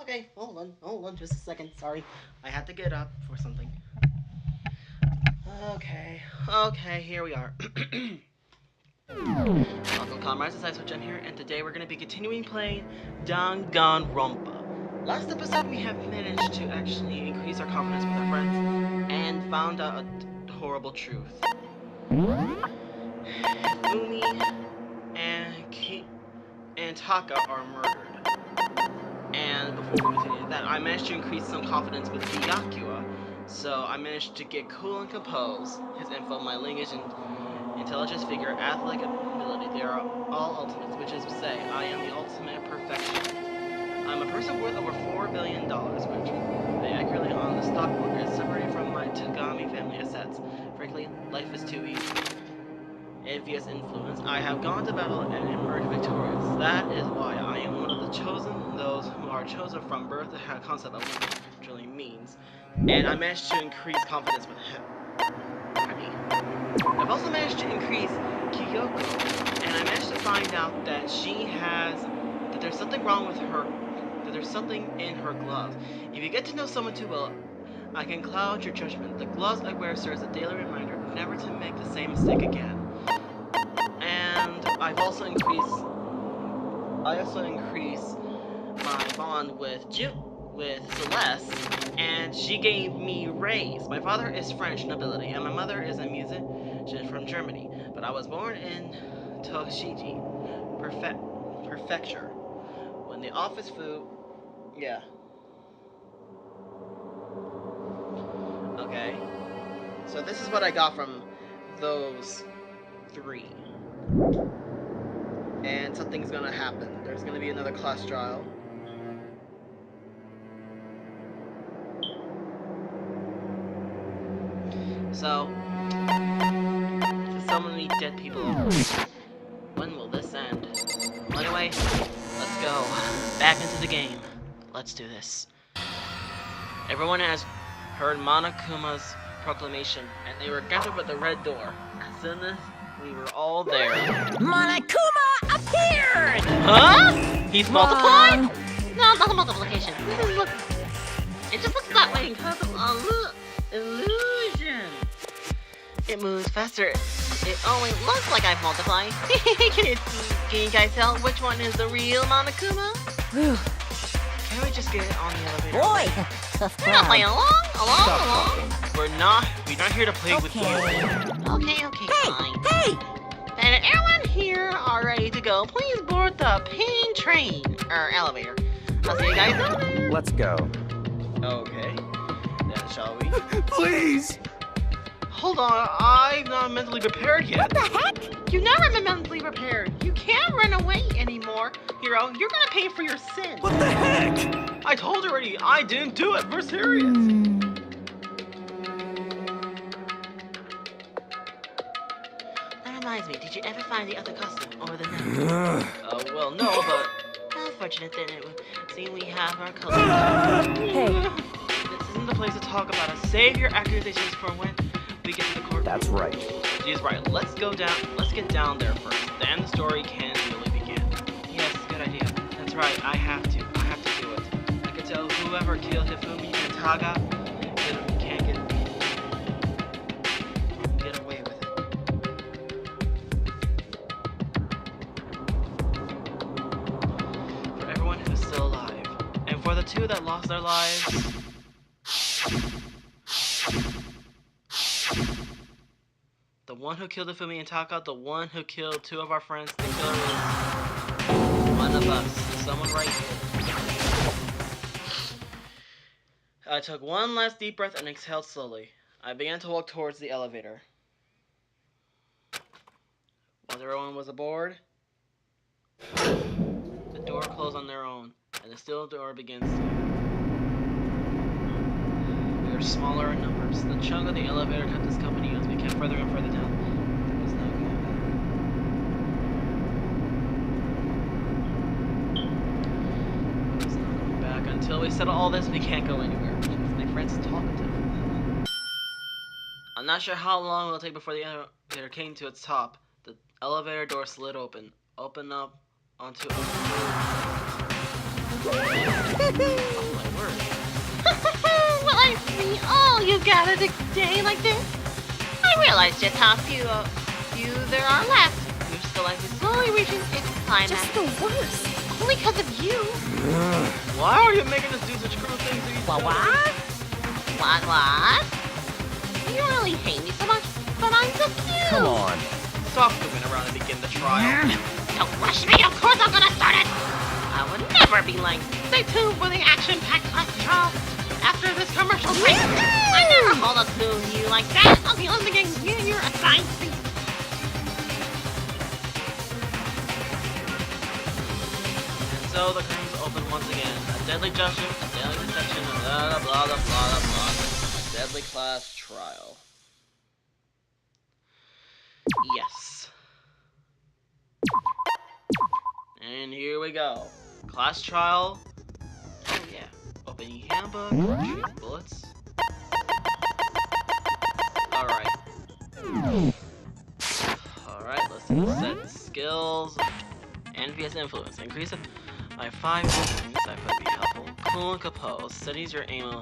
Okay, hold on, just a second. Sorry, I had to get up for something. Okay, here we are. Welcome, comrades. It's Ice Jim here, and today we're going to be continuing playing Danganronpa. Last episode, we have managed to actually increase our confidence with our friends and found out a horrible truth. Umi and Taka are murdered. And before we continue that, I managed to increase some confidence with Byakuya. So I managed to get cool and compose, his info, my lineage, and intelligence, figure, athletic ability. They are all ultimates, which is to say, I am the ultimate perfectionist. I'm a person worth over $4 billion, which they accurately on the stock market, separated from my Tagami family assets. Frankly, life is too easy. Envious influence. I have gone to battle and emerged victorious. That is why I am one of the chosen, those who are chosen from birth to have a concept of what it really means. And I managed to increase confidence with him. I've also managed to increase Kyoko, and I managed to find out that that there's something wrong with her, that there's something in her gloves. If you get to know someone too well, I can cloud your judgment. The gloves I wear serve as a daily reminder never to make the same mistake again. And I also increased my bond with Celeste, and she gave me rays. My father is French nobility, and my mother is a musician from Germany. But I was born in Toshiji Prefecture. When the office food, yeah. Okay. So this is what I got from those three. And something's gonna happen. There's gonna be another class trial. So, so many dead people. When will this end? Well, anyway, let's go. Back into the game. Let's do this. Everyone has heard Monokuma's proclamation, and they were gathered at the red door. As soon as we were all there. Monokuma appeared! Huh? He's multiplied? No, not a multiplication. It just looks that way because of illusion. It moves faster. It only looks like I've multiplied. Can you guys tell which one is the real Monokuma? Can we just get on the elevator? Boy, tough We're not crowd. playing along. We're not here to play with you. Okay, Hey, fine. hey! And everyone here are ready to go. Please board the pink train or elevator. I'll see you guys later. Let's go. Okay. Then shall we? Please! Hold on, I'm not mentally prepared yet. What the heck? You never been mentally prepared. You can't run away anymore. Hero, you're gonna pay for your sins. What the heck? I told you already, I didn't do it. We're serious. That reminds me, did you ever find the other costume over the night? Well, no, but Unfortunate then it would seem we have our colors. Hey, this isn't the place to talk about it. Save your accusations for when we get to the court. That's right. She's right. Let's get down there first. Then the story can really begin. Yes, good idea. That's right. I have to do it. I can tell whoever killed Hifumi and Taga can't get away with it. For everyone who's still alive, and for the two that lost their lives. The one who killed Ifumi and Taka, the one who killed two of our friends, the killer is one of us. Someone right here. I took one last deep breath and exhaled slowly. I began to walk towards the elevator. Once everyone was aboard, the door closed on their own, and the steel door begins. We were smaller in numbers. The chunk of the elevator kept us company as we kept further and further down. There was no going back. There was no going back. Until we settle all this, we can't go anywhere. My friend's talkative. I'm not sure how long it will take before the elevator came to its top. The elevator door slid open up onto a Oh my word. Well, I see all you gathered a day like this. I realize just how few there are left. You're still likely slowly reaching its climax. Just the worst. Only because of you. Why are you making us do such cruel things to each other? What? You really hate me so much, but I'm so cute. Come on. Stop moving around and begin the trial. Don't rush me, of course I'm gonna start it. I would never be late. Stay tuned for the action-packed class trial after this commercial break. I never hold up to you like that. Okay, let's begin. You're assigned seat. So the curtains open once again. A deadly judgment, a deadly detection, blah blah blah blah blah blah. A deadly class trial. Yes. And here we go. Class trial. Oh yeah. Open your handbook. Shoot bullets. Alright. Alright, let's set skills. Envious influence. Increase it by 5 points. That could be helpful. Cool and compose. Studies your aim.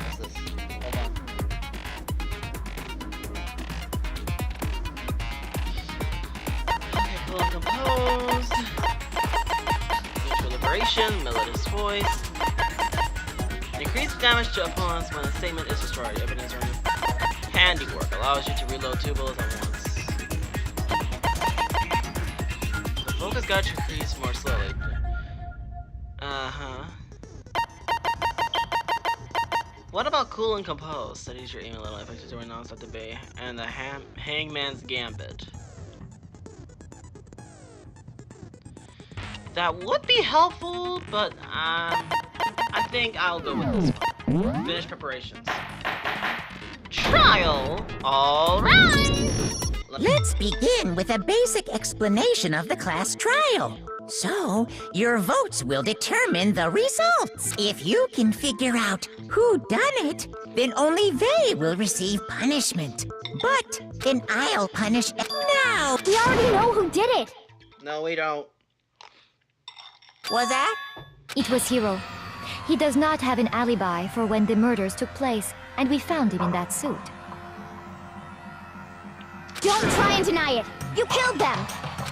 What's this? Hold on. Okay, cool and composed. Mutual liberation. Melodious voice. Increase damage to opponents when a statement is destroyed. Evidence or handiwork allows you to reload 2 bullets at once. The focus got to increase more slowly. What about cool and composed? Studies your aim a little effective during non-stop debate. And the hangman's gambit. That would be helpful, but I think I'll go with this one. Finish preparations. Trial? Alright! Let's begin with a basic explanation of the class trial. So, your votes will determine the results. If you can figure out who done it, then only they will receive punishment. But then I'll punish now. We already know who did it. No, we don't. Was that? It was Hiro. He does not have an alibi for when the murders took place, and we found him in that suit. Don't try and deny it! You killed them!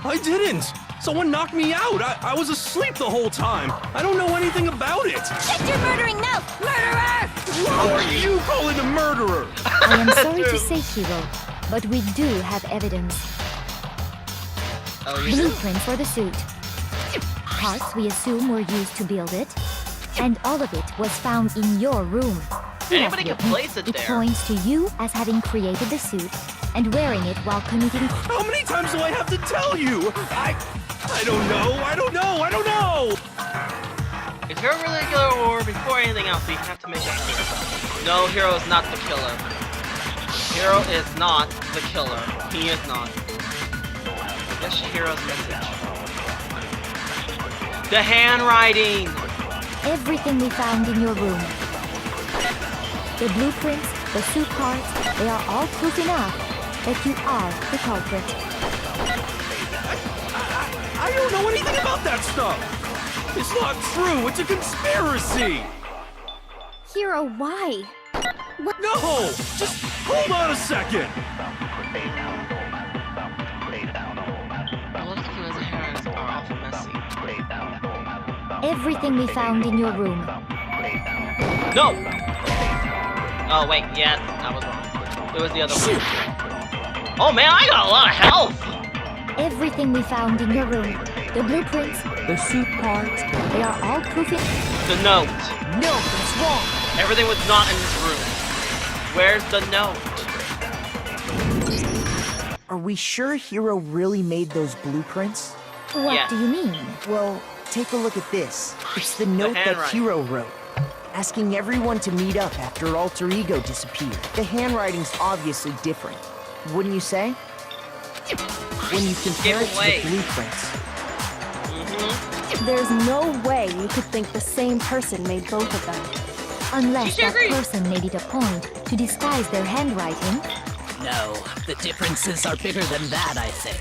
I didn't. Someone knocked me out. I was asleep the whole time. I don't know anything about it. Shut your murdering mouth, murderer! How are you calling a murderer? I am sorry to say, Hiro, but we do have evidence. Oh, you do? Blueprint for the suit. Parts we assume were used to build it, and all of it was found in your room. Anybody can place it It there. points to you as having created the suit and wearing it while committing. How many times do I have to tell you? I don't know. If you're really a killer, or before anything else, we have to make a clear. No, Hero is not the killer. Hero is not the killer. He is not. That's Hero's message. The handwriting! Everything we found in your room. The blueprints, the suit parts, they are all proof enough that you are the culprit. I don't know anything about that stuff. It's not true. It's a conspiracy. Hiro, why? No, just hold on a second. Most of his hands are awful messy. Everything we found in your room. No! Oh, wait, yes, I was wrong. It was the other one. Oh man, I got a lot of health! Everything we found in your room. The blueprints, the suit parts, they are all proof in. The note. No, it's wrong. Everything was not in this room. Where's the note? Are we sure Hiro really made those blueprints? What Yes. do you mean? Well, take a look at this. It's the note that handwriting. Hiro wrote, asking everyone to meet up after Alter Ego disappeared. The handwriting's obviously different, wouldn't you say? When you compare it to away. the blueprints. There's no way you could think the same person made both of them. Unless She that agrees. person made it a point to disguise their handwriting. No, the differences are bigger than that, I think.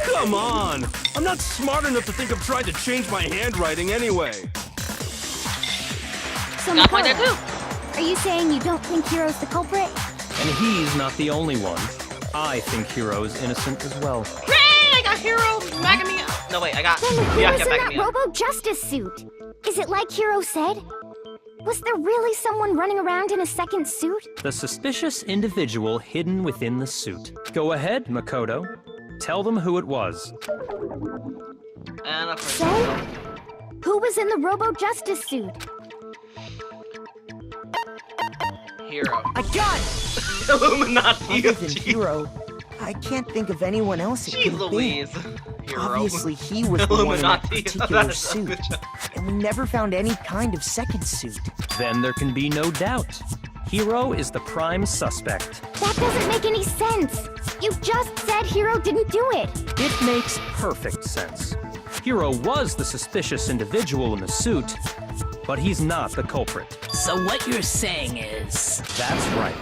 Come on! I'm not smart enough to think of trying to change my handwriting anyway. So, Got a point there Makoto, too. are you saying you don't think Hiro's the culprit? And he's not the only one. I think Hiro is innocent as well. Hooray! I got Hero backing me up. No, wait, I got Then who was Byakuya in that backing me up. Robo-Justice suit? Is it like Hiro said? Was there really someone running around in a second suit? The suspicious individual hidden within the suit. Go ahead, Makoto. Tell them who it was. And of So? course, Who was in the Robo-Justice suit? Hero. I got it! Illuminati Other of than G. Hiro, I can't think of anyone else it Jeez could have been. Louise. Hero. Obviously, he was the one in that Illuminati. particular That's so suit, good job. and we never found any kind of second suit. Then there can be no doubt. Hiro is the prime suspect. That doesn't make any sense. You just said Hiro didn't do it. It makes perfect sense. Hiro was the suspicious individual in the suit, but he's not the culprit. So what you're saying is... That's right.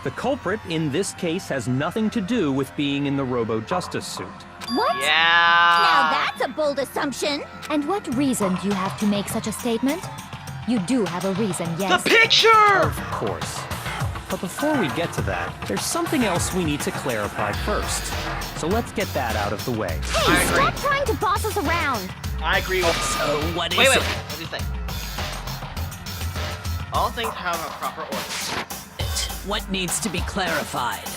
The culprit in this case has nothing to do with being in the Robo-Justice suit. What? Yeah. Now that's a bold assumption. And what reason do you have to make such a statement? You do have a reason, yes. The picture! Of course. But before we get to that, there's something else we need to clarify first. So let's get that out of the way. Hey, I agree. stop trying to boss us around. I agree with So what is Wait, it? what do you think? All things have a proper order. What needs to be clarified?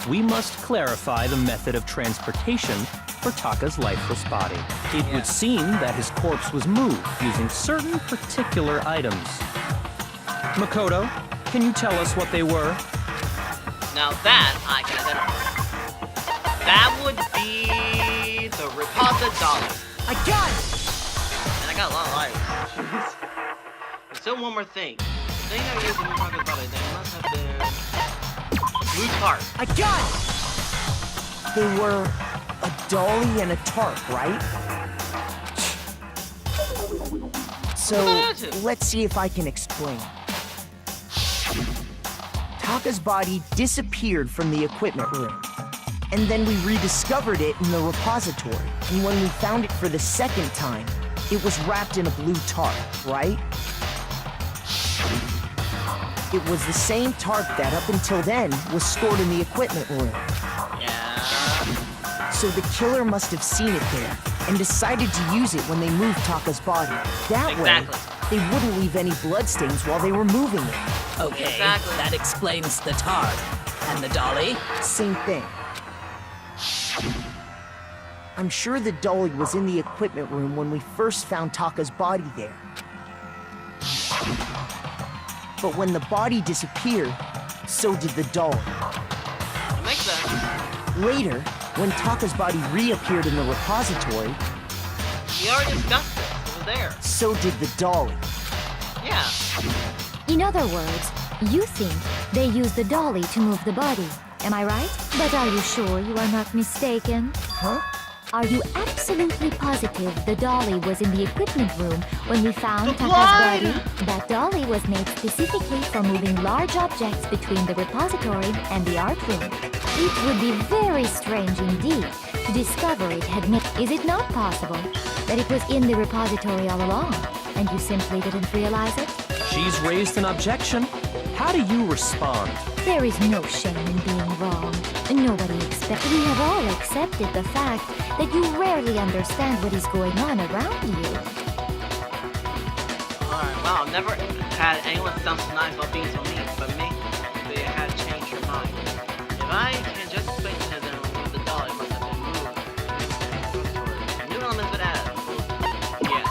We must clarify the method of transportation for Taka's lifeless body. It Yeah. would seem that his corpse was moved using certain particular items. Makoto, can you tell us what they were? Now that I can identify. That would be the Reposit Dollar. I got it! And I got a lot of lives. There's still one more thing. The thing that used in Reposit Dollar, they must have been a blue tarp. I got it! They were a dolly and a tarp, right? So, let's see if I can explain. Taka's body disappeared from the equipment room. And then we rediscovered it in the repository. And when we found it for the second time, it was wrapped in a blue tarp, right? It was the same tarp that, up until then, was stored in the equipment room. Yeah. So the killer must have seen it there and decided to use it when they moved Taka's body. That Exactly. way, they wouldn't leave any bloodstains while they were moving it. Okay, Exactly. that explains the tarp. And the dolly? Same thing. I'm sure the dolly was in the equipment room when we first found Taka's body there. But when the body disappeared, so did the dolly. That makes sense. Later, when Taka's body reappeared in the repository, We already discussed it. It was there. so did the dolly. Yeah. In other words, you think they used the dolly to move the body. Am I right? But are you sure you are not mistaken? Huh? Are you absolutely positive the dolly was in the equipment room when we found The Taka's blood! body? That dolly was made specifically for moving large objects between the repository and the art room. It would be very strange indeed to discover it had made... Is it not possible that it was in the repository all along and you simply didn't realize it? She's raised an objection. How do you respond? There is no shame in being wrong. Nobody expects. We have all accepted the fact that you rarely understand what is going on around you. Alright, wow, I've never had anyone sound so nice about being so mean, but me, they had changed your mind. If I can just explain to them what the dolly must have been moved, new elements would add. Yes,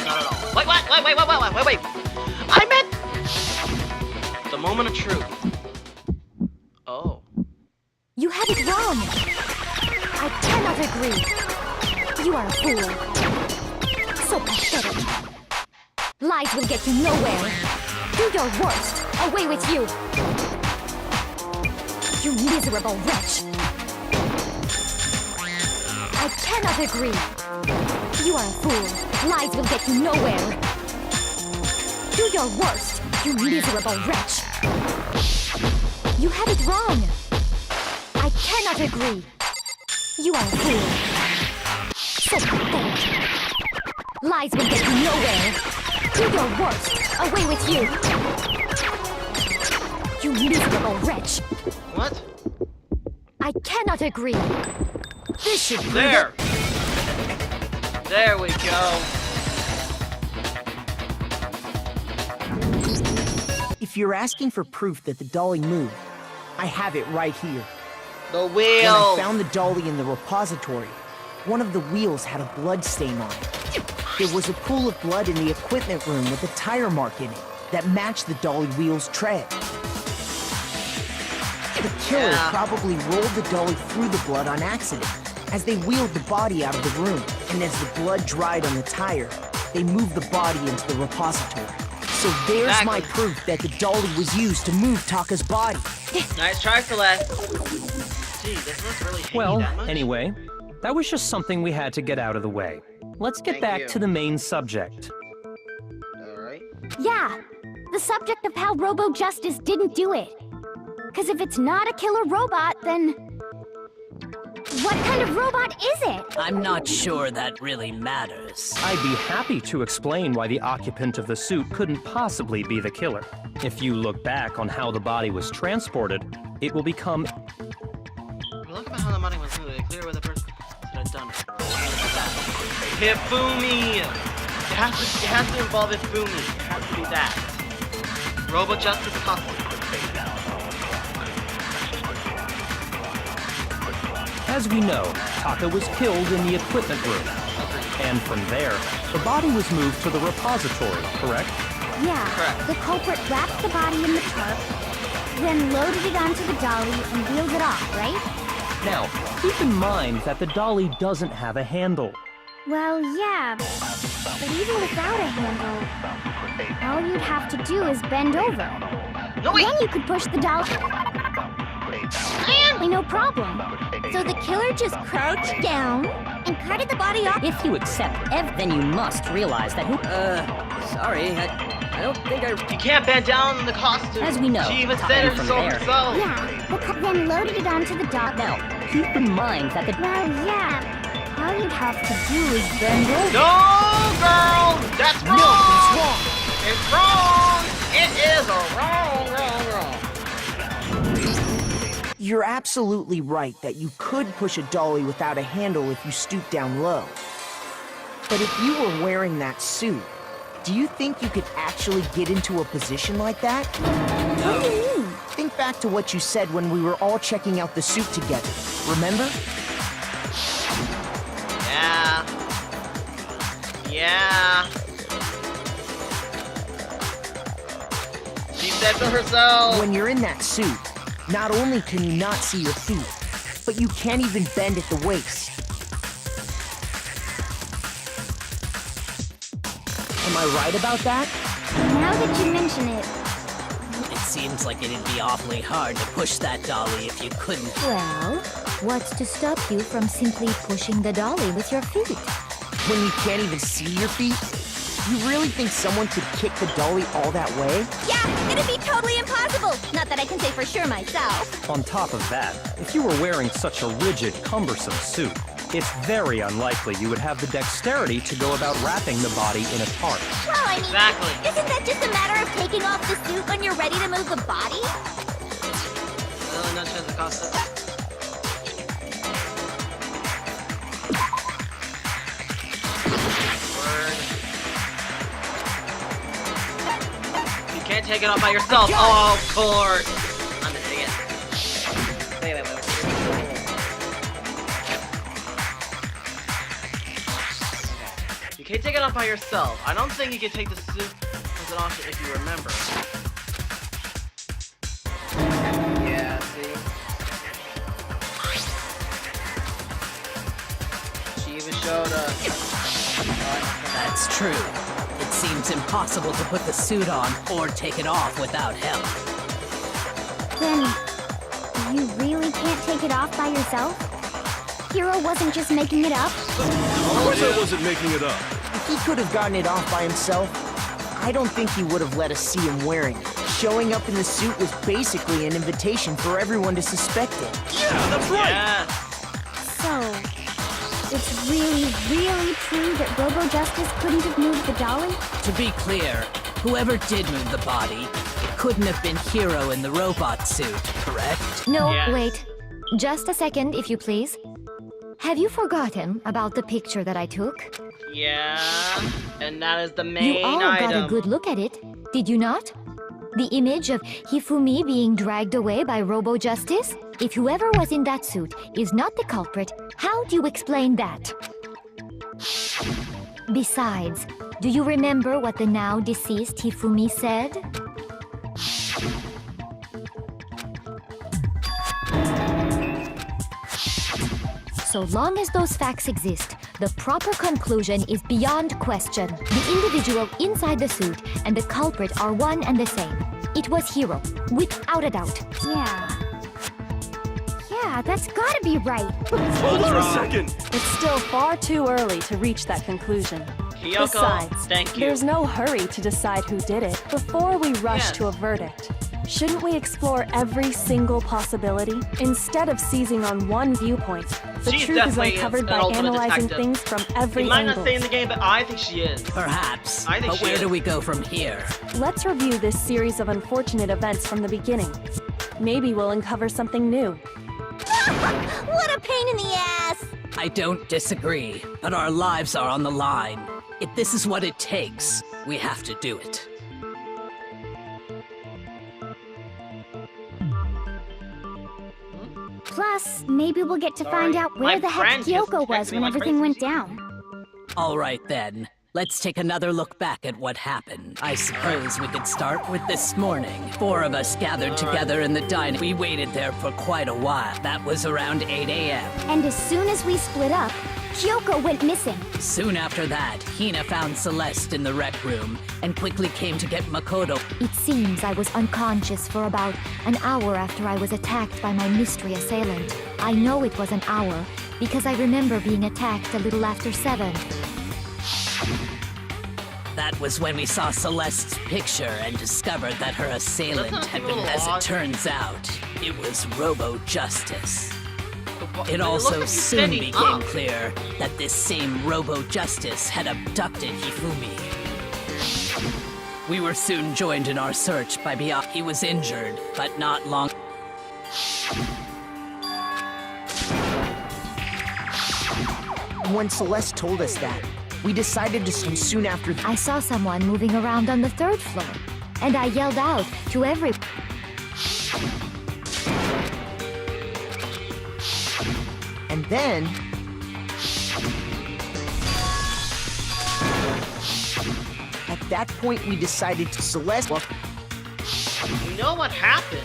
not at all. Wait. I meant the moment of truth. Oh. You have it wrong. I cannot agree. You are a fool. So pathetic. Lies will get you nowhere. Do your worst. Away with you. You miserable wretch. I cannot agree. You are a fool. Lies will get you nowhere. Do your worst, you miserable wretch. You have it wrong. I cannot agree. You are a fool. So pathetic. Lies will get you nowhere. Do your worst. Away with you. You miserable wretch. What? I cannot agree. This should prove There! There we go. If you're asking for proof that the dolly moved, I have it right here. The When I wheel! found the dolly in the repository, one of the wheels had a blood stain on it. There was a pool of blood in the equipment room with a tire mark in it that matched the dolly wheel's tread. The killer Yeah. probably rolled the dolly through the blood on accident as they wheeled the body out of the room, and as the blood dried on the tire, they moved the body into the repository. So there's my Exactly. proof that the dolly was used to move Taka's body. Nice try, Celeste. Gee, this looks really hate Well, that much. anyway, that was just something we had to get out of the way. Let's get Thank back you. to the main subject. Alright. Yeah, the subject of how Robo Justice didn't do it. Because if it's not a killer robot, then... what kind of robot is it? I'm not sure that really matters. I'd be happy to explain why the occupant of the suit couldn't possibly be the killer. If you look back on how the body was transported, it will become... Look at how the money was moving. Clear with the person should have done it. Hifumi! It has to involve Hifumi. It has to be that. Robo Justice costume. As we know, Taka was killed in the equipment room. And from there, the body was moved to the repository, correct? Yeah, Correct. the culprit wrapped the body in the tarp, then loaded it onto the dolly and wheeled it off, right? Now, keep in mind that the dolly doesn't have a handle. Well, yeah, but even without a handle, all you'd have to do is bend over. No, wait! Then you could push the dolly. No problem. So the killer just crouched down and carted the body off. If you accept then you must realize that sorry, I don't think I... You can't bend down in the costume. As we know, She even Taka said it from so there. herself. Yeah, then loaded it onto the dolly. Now, keep in mind that the... Well, yeah, all you'd have to do is bend over. No, girl! That's wrong! No, it's wrong. It's wrong! It is a wrong. You're absolutely right that you could push a dolly without a handle if you stoop down low. But if you were wearing that suit, do you think you could actually get into a position like that? What do you mean? Think back to what you said when we were all checking out the suit together. Remember? Yeah. She said so herself. When you're in that suit, not only can you not see your feet, but you can't even bend at the waist. Am I right about that? Now that you mention it, It seems like it'd be awfully hard to push that dolly if you couldn't... well, what's to stop you from simply pushing the dolly with your feet? When you can't even see your feet? You really think someone could kick the dolly all that way? Yeah, it'd be totally impossible. Not that I can say for sure myself. On top of that, if you were wearing such a rigid, cumbersome suit, it's very unlikely you would have the dexterity to go about wrapping the body in a tarp. Well, I mean, Exactly. isn't that just a matter of taking off the suit when you're ready to move the body? No chance of costume. Word. You can't take it off by yourself. Oh, of course. I'm missing it. Wait. You can't take it off by yourself. I don't think you can take the suit with it off if you remember. Yeah, see? She even showed us. That's true. It seems impossible to put the suit on or take it off without help. Then, you really can't take it off by yourself? Hero wasn't just making it up? Of course I wasn't making it up. If he could have gotten it off by himself, I don't think he would have let us see him wearing it. Showing up in the suit was basically an invitation for everyone to suspect it. Yeah, that's right. Yes. So, it's really, really true that Robo Justice couldn't have moved the dolly? To be clear, whoever did move the body, it couldn't have been Hero in the robot suit, correct? No, Yes. wait. Just a second, if you please. Have you forgotten about the picture that I took? Yeah, and that is the main You all item. got a good look at it, did you not? The image of Hifumi being dragged away by Robo Justice? If whoever was in that suit is not the culprit, how do you explain that? Besides, do you remember what the now deceased Hifumi said? So long as those facts exist, the proper conclusion is beyond question. The individual inside the suit and the culprit are one and the same. It was Hiro, without a doubt. Yeah, that's gotta be right. Hold on a second. It's still far too early to reach that conclusion. Kyoko, Besides, thank you. there's no hurry to decide who did it before we rush Yes. to a verdict. Shouldn't we explore every single possibility instead of seizing on one viewpoint? The She's truth is definitely uncovered an by ultimate analyzing detective. things from every He might angle. not stay in the game, but I think she is. Perhaps. I think But she where is. do we go from here? Let's review this series of unfortunate events from the beginning. Maybe we'll uncover something new. What a pain in the ass! I don't disagree, but our lives are on the line. If this is what it takes, we have to do it. Plus, maybe we'll get to find Sorry, out my where the heck friend just Kyoko was texted me when like everything went crazy. down. All right then. Let's take another look back at what happened. I suppose we could start with this morning. 4 of us gathered together in the diner. We waited there for quite a while. That was around 8 a.m. And as soon as we split up, Kyoko went missing. Soon after that, Hina found Celeste in the rec room and quickly came to get Makoto. It seems I was unconscious for about an hour after I was attacked by my mystery assailant. I know it was an hour because I remember being attacked a little after 7. That was when we saw Celeste's picture and discovered that her assailant Doesn't it had seem a been, little as odd? it turns out, it was Robo Justice. It Look also at you soon standing became up. clear that this same Robo Justice had abducted Hifumi. We were soon joined in our search by Bia. He was injured, but not long. When Celeste told us that, we decided to soon after. I saw someone moving around on the 3rd floor, and I yelled out to every... And then, at that point, we decided to Celeste. Well, You know what happened?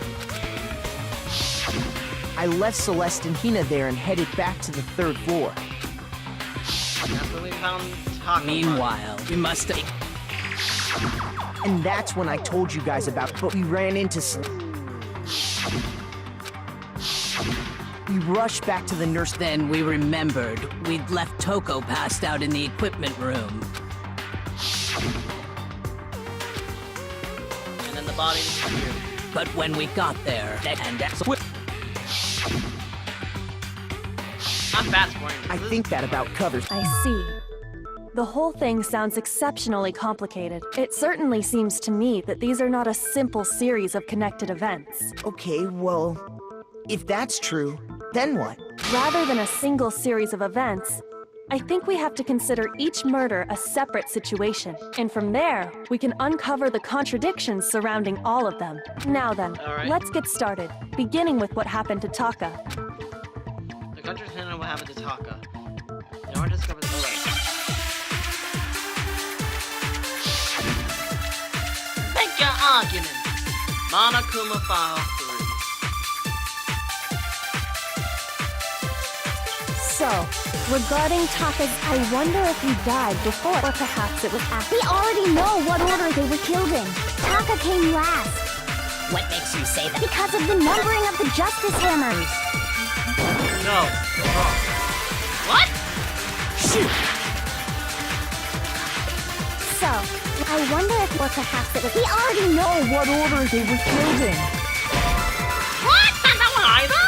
I left Celeste and Hina there and headed back to the 3rd floor. That's when we found Taco. Meanwhile, we must have... And that's when I told you guys about it, but we ran into We rushed back to the nurse. Then we remembered we'd left Toko passed out in the equipment room. And then the body disappeared. But when we got there, and I'm fast forwarding. I think that about covers. I see. The whole thing sounds exceptionally complicated. It certainly seems to me that these are not a simple series of connected events. Okay, well, if that's true, then what? Rather than a single series of events, I think we have to consider each murder a separate situation. And from there, we can uncover the contradictions surrounding all of them. Now then, All right. let's get started, beginning with what happened to Taka. The country's hinted what happened to Taka. Now I discovered the Make your argument. Monokuma File 3. So, regarding Taka's, I wonder if he died before, or perhaps it was after. We already know what order they were killed in. Taka came last. What makes you say that? Because of the numbering of the Justice Hammers. No. Wrong. What? Shoot! So, I wonder if, or perhaps it was. We already know what order they were killed in. What? Not that one either?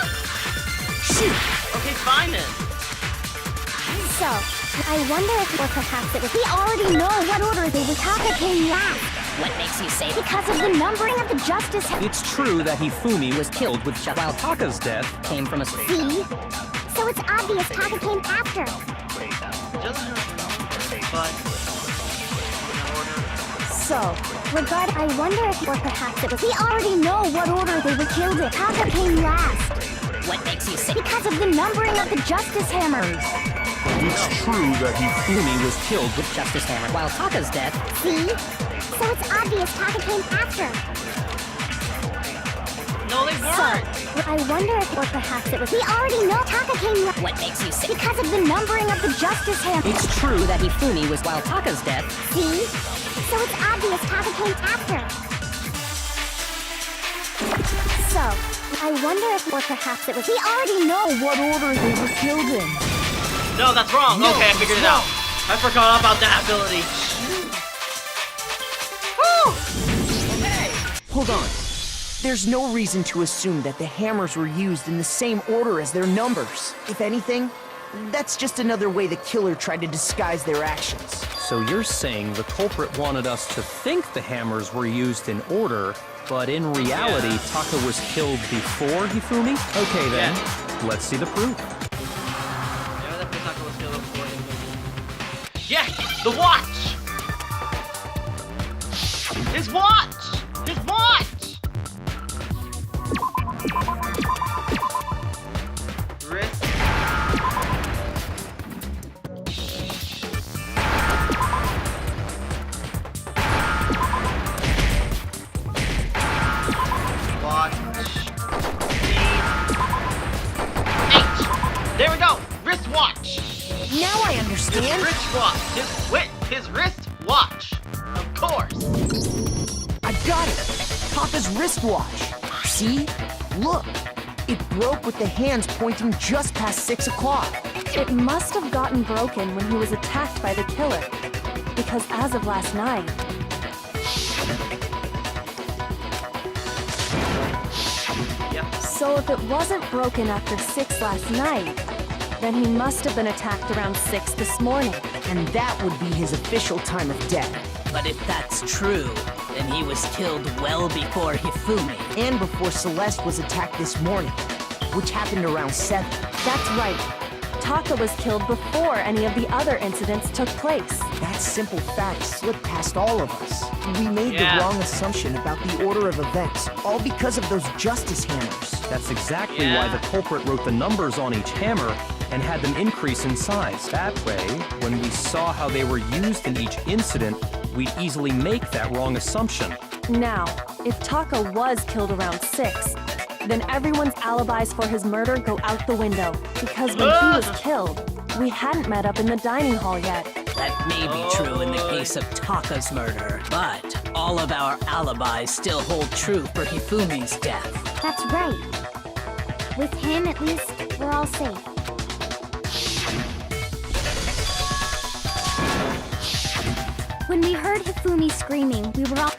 Shoot! Okay, fine then. So, I wonder if, or perhaps it was. We already know what order they were. Taka came last. What makes you say Because of the numbering of the justice. It's true that Hifumi was killed with while Taka's death came from a See? So it's obvious Taka came after. Doesn't hurt, but in order. So, I wonder if, or perhaps it was. We already know what order they were killed in. Taka came last. What makes you say Because of the numbering of the justice hammers. It's true that Hifumi was killed with Justice Hammer while Taka's death. See? So it's obvious Taka came after. No, they So, weren't. I wonder if, or perhaps it was. We already know Taka came last. What makes you say Because of the numbering of the justice hammer. It's true that Hifumi was while Taka's death. See? So it's obvious Taka came after. So, I wonder if, or perhaps it was. We already know what order they were killed in. No, that's wrong. No, okay, I figured it no. out. I forgot about that ability. Hold on. There's no reason to assume that the hammers were used in the same order as their numbers. If anything, that's just another way the killer tried to disguise their actions. So you're saying the culprit wanted us to think the hammers were used in order, but in reality, Taka was killed before Hifumi? Okay then, let's see the proof. Yeah, that Taka was killed before Hifumi. Yeah, the watch! His watch! His watch! Wrist. Watch. H. There we go. Wristwatch. Now I understand. His wristwatch. His wristwatch. Of course. I got it. Taka's wristwatch. See? Look. It broke with the hands pointing just past 6 o'clock. It must have gotten broken when he was attacked by the killer. Because as of last night, Yep. so if it wasn't broken after 6 last night, then he must have been attacked around 6 this morning. And that would be his official time of death. But if that's true, then he was killed well before Hifumi. And before Celeste was attacked this morning, which happened around 7. That's right. Taka was killed before any of the other incidents took place. That simple fact slipped past all of us. We made Yeah. the wrong assumption about the order of events, all because of those justice hammers. That's exactly Yeah. why the culprit wrote the numbers on each hammer and had them increase in size. That way, when we saw how they were used in each incident, we'd easily make that wrong assumption. Now, if Taka was killed around 6, then everyone's alibis for his murder go out the window. Because when he was killed, we hadn't met up in the dining hall yet. That may be true in the case of Taka's murder, but all of our alibis still hold true for Hifumi's death. That's right. With him, at least, we're all safe. When we heard Hifumi screaming, we were all...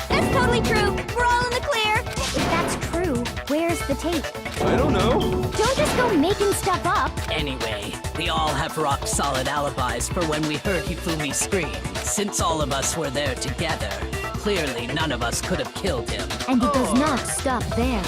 That's totally true! We're all in the clear! If that's true, where's the tape? I don't know. Don't just go making stuff up! Anyway, we all have rock-solid alibis for when we heard Hifumi scream. Since all of us were there together, clearly none of us could have killed him. And it does not stop there.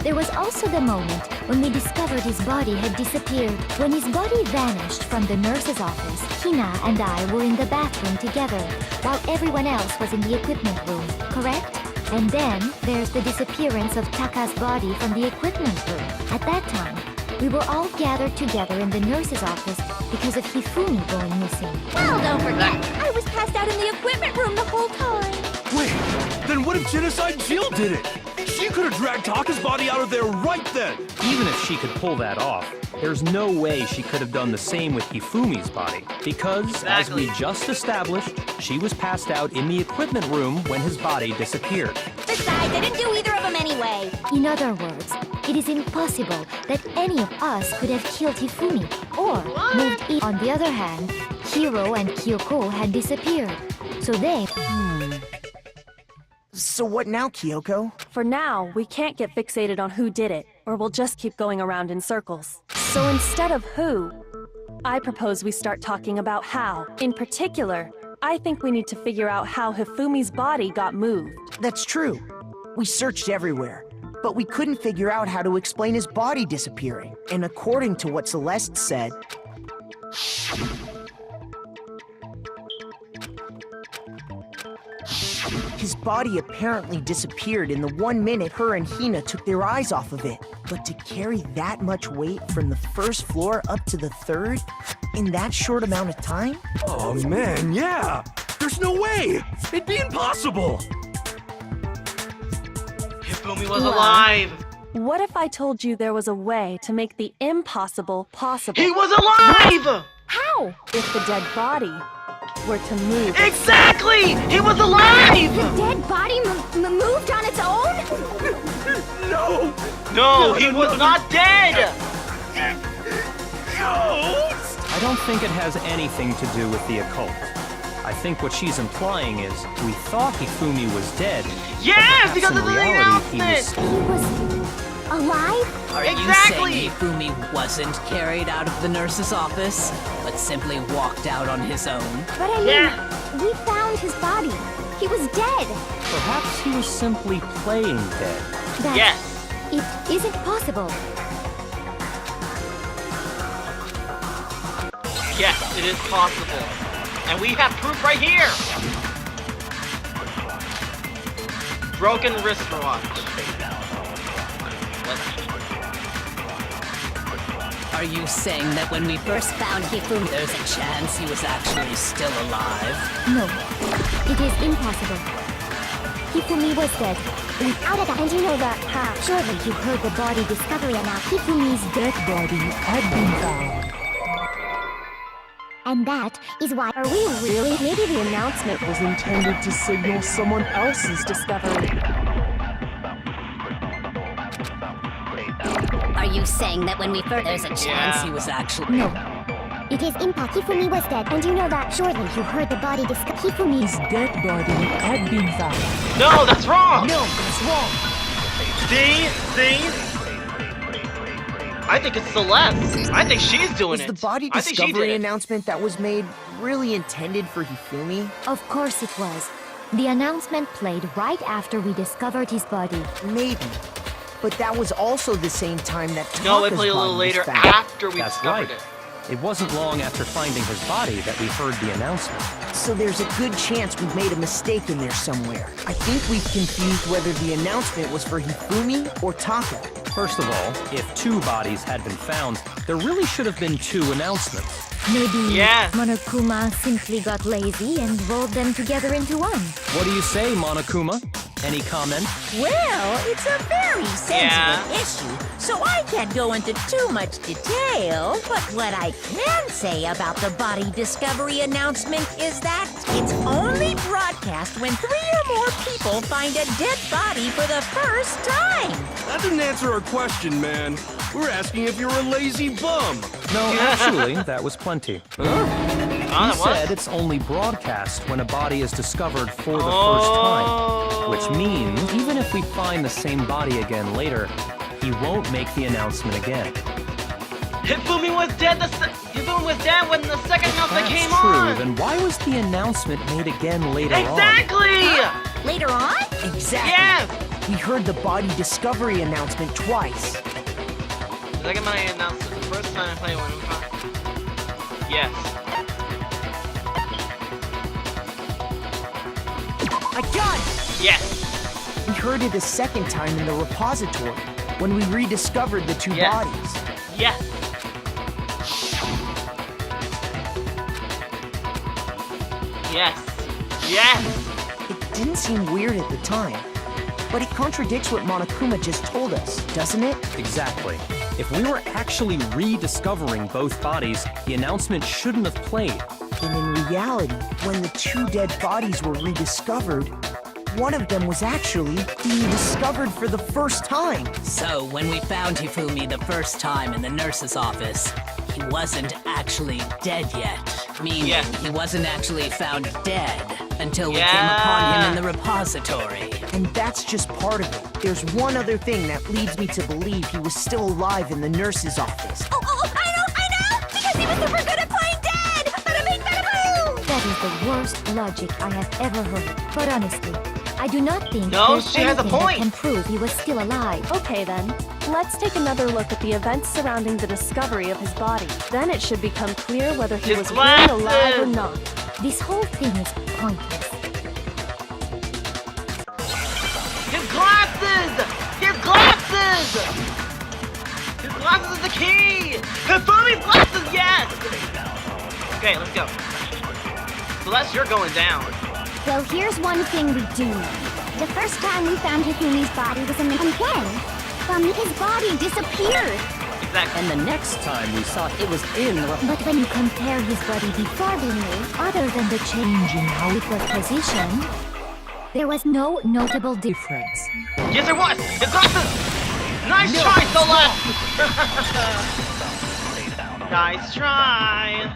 There was also the moment when we discovered his body had disappeared. When his body vanished from the nurse's office, Hina and I were in the bathroom together, while everyone else was in the equipment room, correct? And then there's the disappearance of Taka's body from the equipment room. At that time, we were all gathered together in the nurse's office because of Hifumi going missing. Well, don't forget, I was passed out in the equipment room the whole time! Wait, then what if Genocide Jill did it? She could have dragged Taka's body out of there right then. Even if she could pull that off, there's no way she could have done the same with Hifumi's body. Because, as we just established, she was passed out in the equipment room when his body disappeared. Besides, I didn't do either of them anyway! In other words, it is impossible that any of us could have killed Hifumi or moved in. On the other hand, Hiro and Kyoko had disappeared, so they... So what now, Kyoko? For now, we can't get fixated on who did it, or we'll just keep going around in circles. So instead of who, I propose we start talking about how. In particular, I think we need to figure out how Hifumi's body got moved. That's true. We searched everywhere, but we couldn't figure out how to explain his body disappearing. And according to what Celeste said, his body apparently disappeared in the 1 minute her and Hina took their eyes off of it. But to carry that much weight from the first floor up to the third in that short amount of time? Oh man, yeah! There's no way! It'd be impossible! Hifumi was alive! What if I told you there was a way to make the impossible possible? He was alive! How? If the dead body were to move. Exactly! He was alive! The dead body moved on its own? No! No, he was not dead! I don't think it has anything to do with the occult. I think what she's implying is we thought Hifumi was dead. Yes, but because perhaps of the in reality he was announcement! He was alive? Are Exactly! you saying Hifumi wasn't carried out of the nurse's office, but simply walked out on his own? But I mean, Yeah. we found his body. He was dead. Perhaps he was simply playing dead. That Yes! it isn't possible. Yes, it is possible. And we have proof right here! Broken wristwatch. Are you saying that when we first found Hifumi, there's a chance he was actually still alive? No, it is impossible. Hifumi was dead. Without a doubt, and you know that. Surely you heard the body discovery announced. Hifumi's dead body had been found. And that is why. Are we really? Maybe the announcement was intended to signal someone else's discovery. Are you saying that when we first... There's a chance he was actually... No. It is impossible. Hifumi was dead, and you know that. Surely you heard the body discovery. Hifumi's Dead body had been found. No, that's wrong! no, that's wrong. See? I think it's Celeste. I think she's doing Was it. the body I think she discovery did it. announcement that was made really intended for Hifumi? Of course it was. The announcement played right after we discovered his body. Maybe. But that was also the same time that Taka's No, it played a little body was later found. after we That's discovered right. it. It wasn't long after finding his body that we heard the announcement. So there's a good chance we've made a mistake in there somewhere. I think we've confused whether the announcement was for Hifumi or Taka. First of all, if 2 bodies had been found, there really should have been 2 announcements. Maybe Yes. Monokuma simply got lazy and rolled them together into one. What do you say, Monokuma? Any comment? Well, it's a very sensitive issue, so I can't go into too much detail. But what I can say about the body discovery announcement is that it's only broadcast when 3 or more people find a dead body for the first time. That didn't answer our question, man. We're asking if you're a lazy bum. No, actually, that was plenty. Oh, He that said was? it's only broadcast when a body is discovered for the first time. Which means, even if we find the same body again later, he won't make the announcement again. Hifumi was dead. Hifumi was dead when the second announcement That's came true, on. then why was the announcement made again later on? Exactly. Later on? Exactly. Yes. We heard the body discovery announcement twice. The second body announcement. The first time I played one. Yes. I got it! Yes. We heard it a second time in the repository when we rediscovered the 2 Yes. bodies. Yes. Yes. Yes. It didn't seem weird at the time, but it contradicts what Monokuma just told us, doesn't it? Exactly. If we were actually rediscovering both bodies, the announcement shouldn't have played. And in reality, when the 2 dead bodies were rediscovered, one of them was actually being discovered for the first time. So, when we found Hifumi the first time in the nurse's office, he wasn't actually dead yet. Meaning he wasn't actually found dead until we came upon him in the repository. And that's just part of it. There's one other thing that leads me to believe he was still alive in the nurse's office. Oh, I know! Because he was super good at playing dead! Bada bing, bada boom! That is the worst logic I have ever heard. But honestly, I do not think there's she has a anything point. that can prove he was still alive. Okay then, let's take another look at the events surrounding the discovery of his body. Then it should become clear whether he His was really alive or glasses. not. This whole thing is pointless. His glasses! His glasses! His glasses is the key! Hifumi's glasses, yes! Okay, let's go. Celeste, you're going down. Well, here's one thing we do know. The first time we found Hifumi's body was in the... And then, his body disappeared. Exactly. And the next time we saw it was in the... But when you compare his body before being moved, other than the change in how it was positioned, there was no notable difference. Yes, there was! His glasses! Nice try, Celeste! Nice try!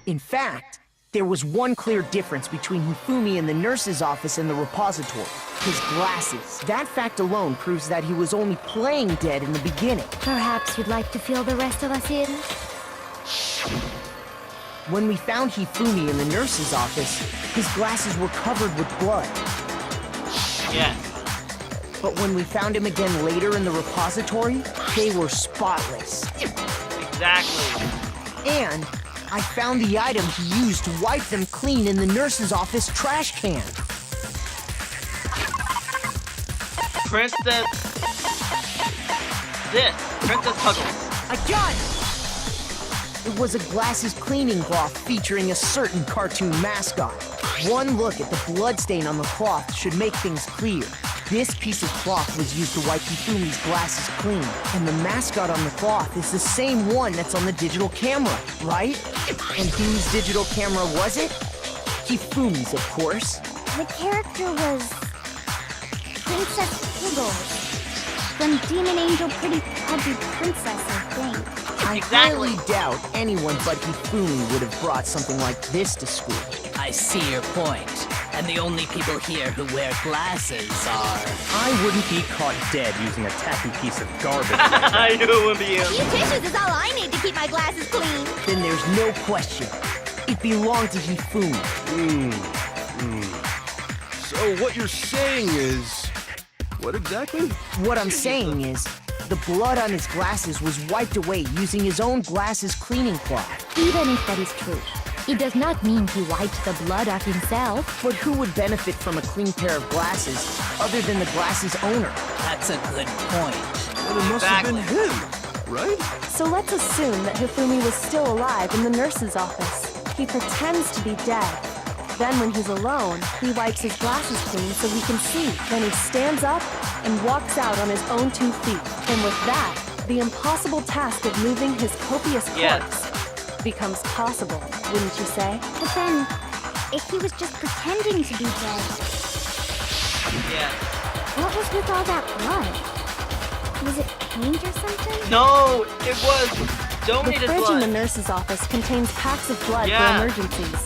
In fact, there was one clear difference between Hifumi in the nurse's office and the repository. His glasses. That fact alone proves that he was only playing dead in the beginning. Perhaps you'd like to fill the rest of us in? When we found Hifumi in the nurse's office, his glasses were covered with blood. Yes. But when we found him again later in the repository, they were spotless. Exactly. And I found the item he used to wipe them clean in the nurse's office trash can. Princess Puggles. I got it! It was a glasses cleaning cloth featuring a certain cartoon mascot. One look at the bloodstain on the cloth should make things clear. This piece of cloth was used to wipe Hifumi's glasses clean, and the mascot on the cloth is the same one that's on the digital camera, right? And whose digital camera was it? Hifumi's, of course. The character was... Princess Piggles. From Demon Angel Pretty Pudgy Princess, I think. I highly doubt anyone but Hifumi would have brought something like this to school. I see your point. And the only people here who wear glasses are... I wouldn't be caught dead using a tacky piece of garbage. I knew it would be A him. few tissues is all I need to keep my glasses clean. Then there's no question. It belonged to Hifumi. So what you're saying is... What exactly? What I'm saying is, the blood on his glasses was wiped away using his own glasses cleaning cloth. Even if that is true, it does not mean he wiped the blood off himself. But who would benefit from a clean pair of glasses other than the glasses owner? That's a good point. Well, it must have been him, right? So let's assume that Hifumi was still alive in the nurse's office. He pretends to be dead. Then when he's alone, he wipes his glasses clean so he can see. Then he stands up and walks out on his own 2 feet. And with that, the impossible task of moving his copious corpse becomes possible, wouldn't you say? But then, if he was just pretending to be dead, Yes. what was with all that blood? Was it paint or something? No, it was The donated fridge in the blood. nurse's office contains packs of blood Yeah. for emergencies.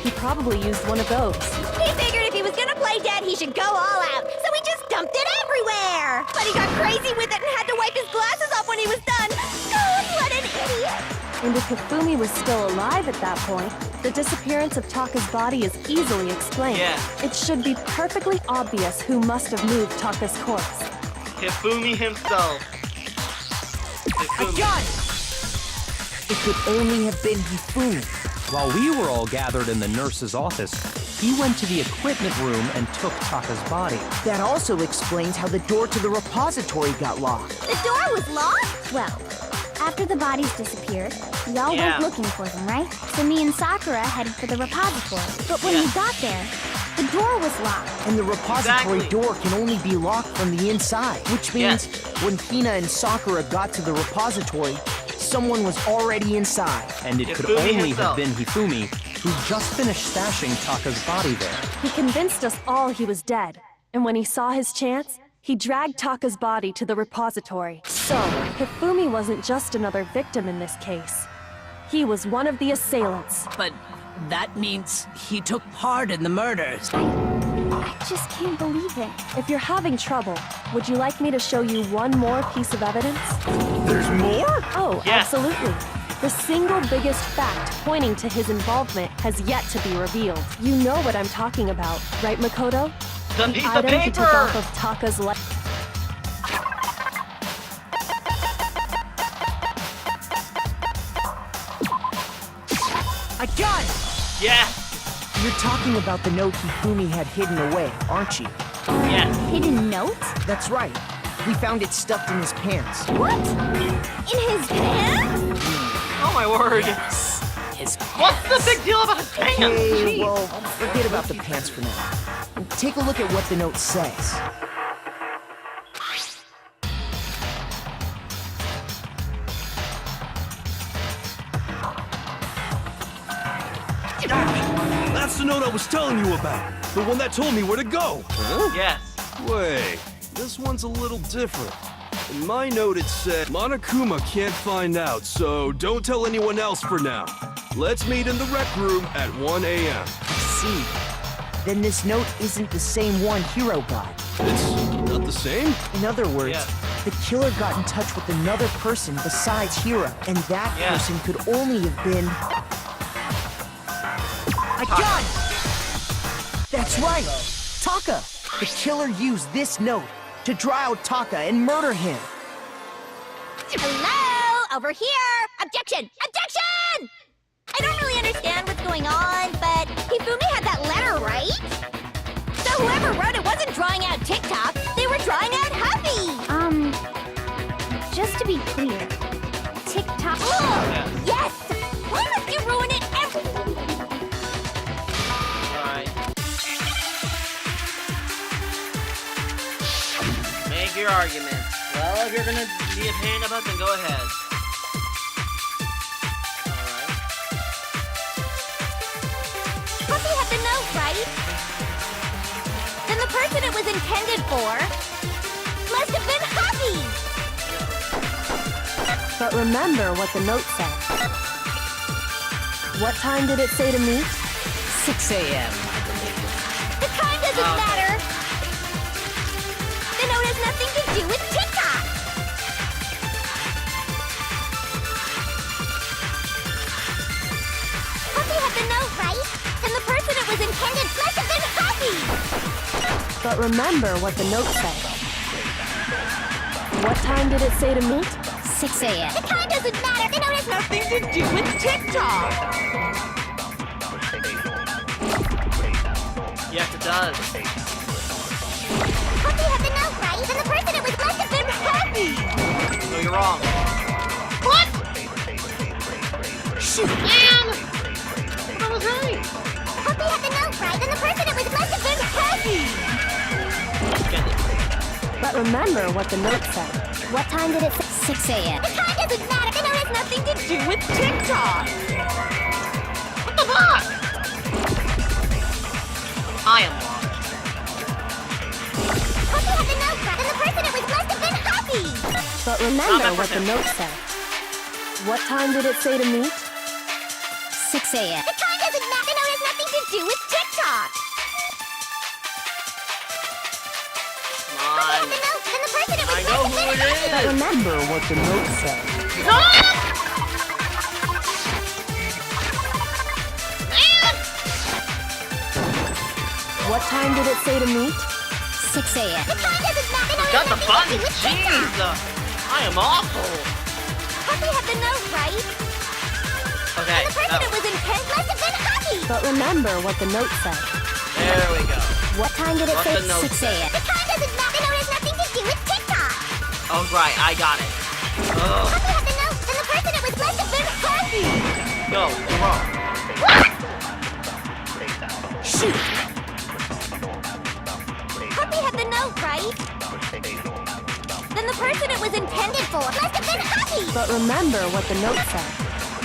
He probably used one of those. He figured if he was gonna play dead, he should go all out, so he just dumped it everywhere! But he got crazy with it and had to wipe his glasses off when he was done! God, what an idiot! And if Hifumi was still alive at that point, the disappearance of Taka's body is easily explained. Yeah. It should be perfectly obvious who must have moved Taka's corpse. Hifumi himself. I Hifumi. got it! It could only have been Hifumi. While we were all gathered in the nurse's office, he went to the equipment room and took Taka's body. That also explains how the door to the repository got locked. The door was locked? Well, after the bodies disappeared, we all Yeah. went looking for them, right? So me and Sakura headed for the repository. But when we got there, the door was locked. And the repository Exactly. door can only be locked from the inside, which means when Hina and Sakura got to the repository, someone was already inside. And it could Hifumi only himself. have been Hifumi, who just finished stashing Taka's body there. He convinced us all he was dead, and when he saw his chance, he dragged Taka's body to the repository. So, Hifumi wasn't just another victim in this case. He was one of the assailants. But that means he took part in the murders. I just can't believe it. If you're having trouble, would you like me to show you one more piece of evidence? There's more? Oh, Yeah. absolutely. The single biggest fact pointing to his involvement has yet to be revealed. You know what I'm talking about, right, Makoto? The piece of Item he took paper! off of Taka's life. I got it! Yes! You're talking about the note Hifumi had hidden away, aren't you? Yes. Hidden note? That's right. We found it stuffed in his pants. What? In his pants? Oh my word. His What's the big deal about his pants? Okay, Jeez. well, forget about the pants for now. Take a look at what the note says. That's the note I was telling you about. The one that told me where to go. Yes. Wait, this one's a little different. In my note it said, Monokuma can't find out, so don't tell anyone else for now. Let's meet in the rec room at 1 a.m. I see. Then this note isn't the same one Hiro got. It's not the same? In other words, Yeah. the killer got in touch with another person besides Hiro, and that Yeah. person could only have been... I got it! That's right! Taka! The killer used this note to draw out Taka and murder him. Hello? Over here! Objection! Objection! I don't really understand what's going on, but Hifumi had that letter, right? So whoever wrote it wasn't drawing out TikTok, they were drawing out Happy! Just to be clear, TikTok... Yes. Yes! Why must you ruin it every... Alright. Make your argument. Well, if you're gonna be a pain about it, then go ahead. Alright. Happy had the note, right? Then the person it was intended for must have been Happy! But remember what the note said. What time did it say to meet? 6 a.m. The time doesn't matter! The note has nothing to do with TikTok! Happy had the note, right? And the person it was intended must have been Happy! But remember what the note said. What time did it say to meet? 6 a.m. The time doesn't matter! The note has nothing to do with TikTok! Yes, it does. Happy had the note, right? And the person it was must have been Happy! No, you're wrong. What? Shoot! Man! I was right. Happy had the note, right? And the person it was must have been Happy! Get it. But remember what the note said. What time did it say? 6 a.m. The time doesn't matter! The note has nothing to do with TikTok! What the fuck? I am lost. Happy had the note, right? And the person it was must have been Happy! But remember Stop it what for the now. note said. What time did it say to meet? 6 a.m. The time doesn't matter! The note has nothing to do with TikTok! Come Happy had on. the note, and the person it was I know must who have it been Happy! But is. remember what the note said. What time did it say to meet? 6 a.m. The time doesn't matter! The note Got has the nothing button. to do with TikTok! Jeez. I am awful. Happy had the note, right? Okay. And the person it was intended must have been Happy! But remember what the note said. There we go. What time did it What's say? the note 6 a.m. The time doesn't matter! The note has nothing to do with TikTok! Oh, right. I got it. Ugh. Happy had the note, and the person it was must have been Happy! No, you're wrong. Shoot! Happy had the note, right? Then the person it was intended for must have been Happy! But remember what the note said.